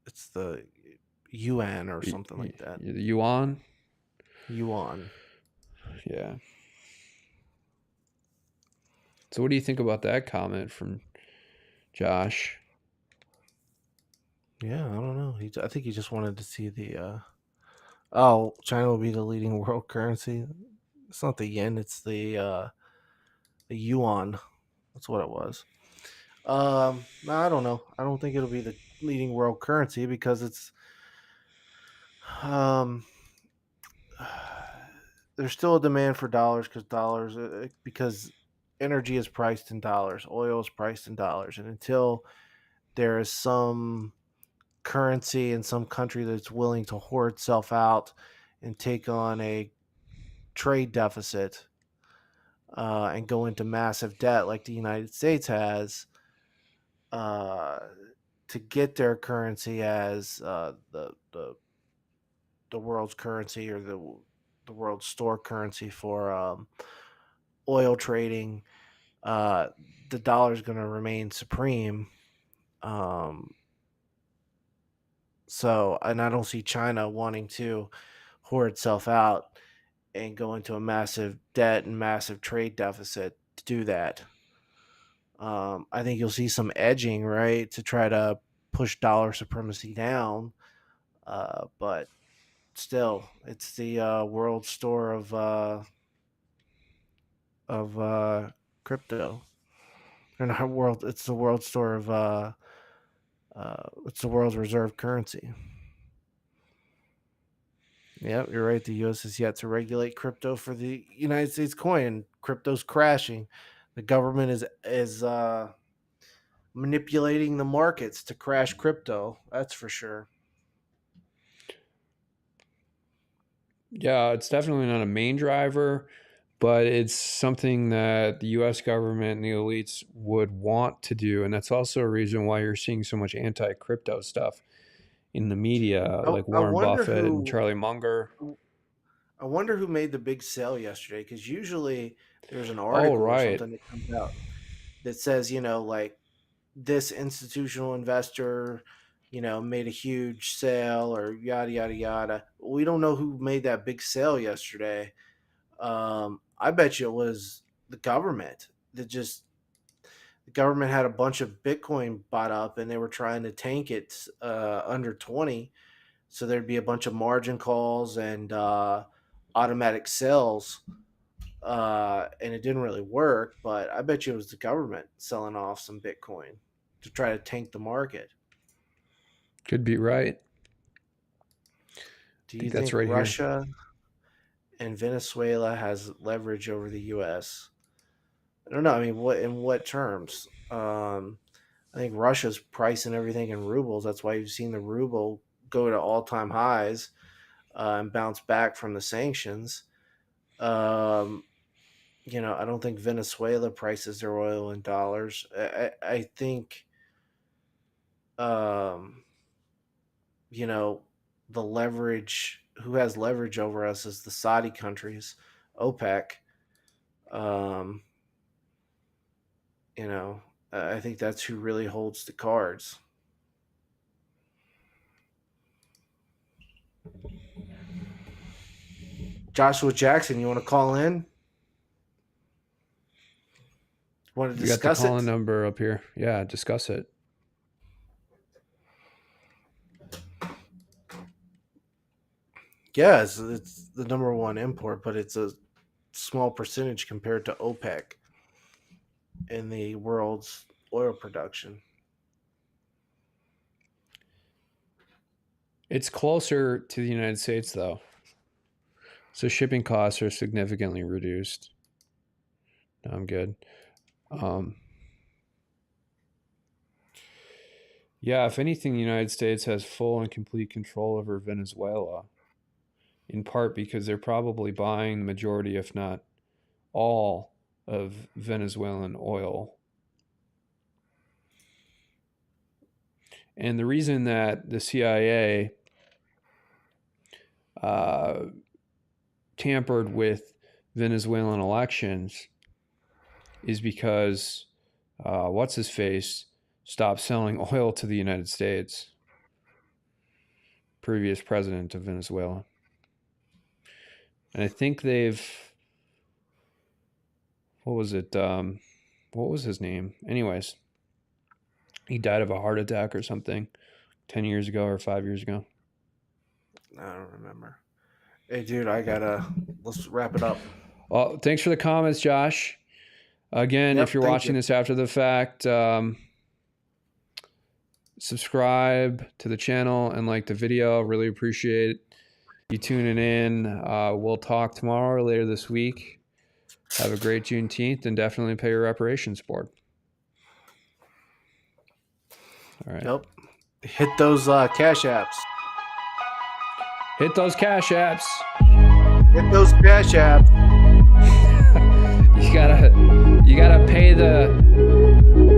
[SPEAKER 2] it's the yuan or something like that.
[SPEAKER 1] the yuan?
[SPEAKER 2] Yuan.
[SPEAKER 1] Yeah. So what do you think about that comment from Josh?
[SPEAKER 2] Yeah, I don't know. I think he just wanted to see the oh, China will be the leading world currency. It's not the yen, it's the yuan. That's what it was. No, I don't know. I don't think it'll be the leading world currency because it's um there's still a demand for dollars because energy is priced in dollars, oil is priced in dollars, and until there is some currency in some country that's willing to hoard itself out and take on a trade deficit and go into massive debt like the United States has uh, to get their currency as the world's currency or the world's store currency for oil trading. Uh, the dollar is going to remain supreme. Um, and I don't see China wanting to hoard itself out and go into a massive debt and massive trade deficit to do that. I think you'll see some edging, right, to try to push dollar supremacy down. But still, it's the world store of crypto. Or not world. It's the world store of it's the world's reserve currency. Yep, you're right. The U.S. has yet to regulate crypto for the United States coin. Crypto's crashing. The government is manipulating the markets to crash crypto. That's for sure.
[SPEAKER 1] Yeah, it's definitely not a main driver, but it's something that the US government and the elites would want to do. And that's also a reason why you're seeing so much anti crypto stuff in the media,
[SPEAKER 2] I,
[SPEAKER 1] like
[SPEAKER 2] I
[SPEAKER 1] Warren
[SPEAKER 2] wonder
[SPEAKER 1] Buffett and
[SPEAKER 2] who
[SPEAKER 1] Charlie Munger.
[SPEAKER 2] I wonder who made the big sale yesterday. Because usually there's an
[SPEAKER 1] Oh,
[SPEAKER 2] article or
[SPEAKER 1] right.
[SPEAKER 2] something that comes out that says, like this institutional investor, made a huge sale or yada yada yada. We don't know who made that big sale yesterday. I bet you it was the government that just the government had a bunch of Bitcoin bought up and they were trying to tank it under 20. So there'd be a bunch of margin calls and automatic sells. And it didn't really work, but I bet you it was the government selling off some Bitcoin to try to tank the market.
[SPEAKER 1] Could be right. I
[SPEAKER 2] Do you
[SPEAKER 1] think that's
[SPEAKER 2] think
[SPEAKER 1] right here.
[SPEAKER 2] Russia and Venezuela has leverage over the U.S.? I don't know. I mean, what terms? I think Russia's pricing everything in rubles. That's why you've seen the ruble go to all time highs and bounce back from the sanctions. Um, I don't think Venezuela prices their oil in dollars. I think, um, you know, the leverage, who has leverage over us is the Saudi countries, OPEC. Um, you know, I think that's who really holds the cards. Joshua Jackson, you want to call in? Want to
[SPEAKER 1] We got the
[SPEAKER 2] discuss
[SPEAKER 1] call in
[SPEAKER 2] it?
[SPEAKER 1] number up here. Yeah, discuss it.
[SPEAKER 2] Yeah, it's the number one import, but it's a small percentage compared to OPEC in the world's oil production.
[SPEAKER 1] It's closer to the United States, though. So shipping costs are significantly reduced. No, I'm good. Um, yeah, if anything, the United States has full and complete control over Venezuela, in part because they're probably buying the majority, if not all, of Venezuelan oil. And the reason that the CIA uh, tampered with Venezuelan elections is because what's his face stopped selling oil to the United States, previous president of Venezuela. And I think they've, what was it? What was his name? Anyways, he died of a heart attack or something 10 years ago or 5 years ago.
[SPEAKER 2] I don't remember. Hey, dude, let's wrap it up.
[SPEAKER 1] Well, thanks for the comments, Josh. Again, if
[SPEAKER 2] Yep,
[SPEAKER 1] you're
[SPEAKER 2] thank
[SPEAKER 1] watching
[SPEAKER 2] you.
[SPEAKER 1] this after the fact, subscribe to the channel and like the video. Really appreciate you tuning in. We'll talk tomorrow or later this week. Have a great Juneteenth and definitely pay your reparations board. All right.
[SPEAKER 2] Yep. Hit those cash apps.
[SPEAKER 1] Hit those cash apps.
[SPEAKER 2] Hit those cash apps.
[SPEAKER 1] You gotta pay the